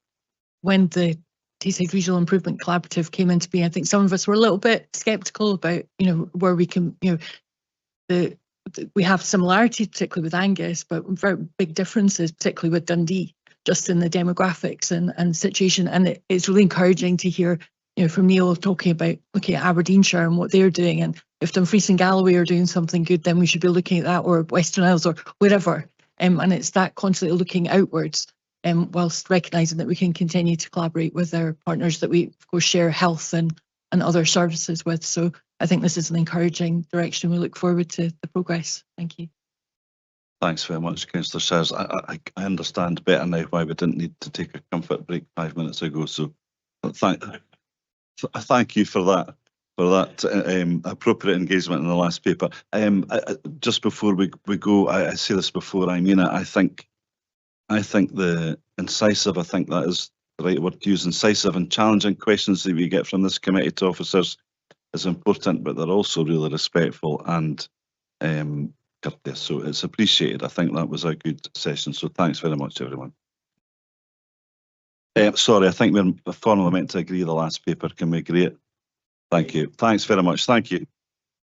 when the Tayside Regional Improvement Collaborative came into being, I think some of us were a little bit sceptical about, where we can, we have similarities, particularly with Angus, but very big differences, particularly with Dundee, just in the demographics and situation. And it's really encouraging to hear, from Neil looking at Aberdeenshire and what they're doing. And if Dumfries and Galloway are doing something good, then we should be looking at that, or Western Isles, or wherever. And it's that constantly looking outwards, whilst recognising that we can continue to collaborate with our partners that we, of course, share health and other services with. So I think this is an encouraging direction. We look forward to the progress. Thank you. Thanks very much, Councillor Sayers. I understand better now why we didn't need to take a comfort break 5 minutes ago. So thank you for that. Appropriate engagement in the last paper. Just before we go, I say this before I mean it. I think the incisive, I think that is the right word to use, incisive and challenging questions that we get from this committee to officers is important, but they're also really respectful and courteous. So it's appreciated. I think that was a good session. So thanks very much, everyone. Sorry, I think we're formally meant to agree the last paper. Can we agree it? Thank you. Thanks very much. Thank you.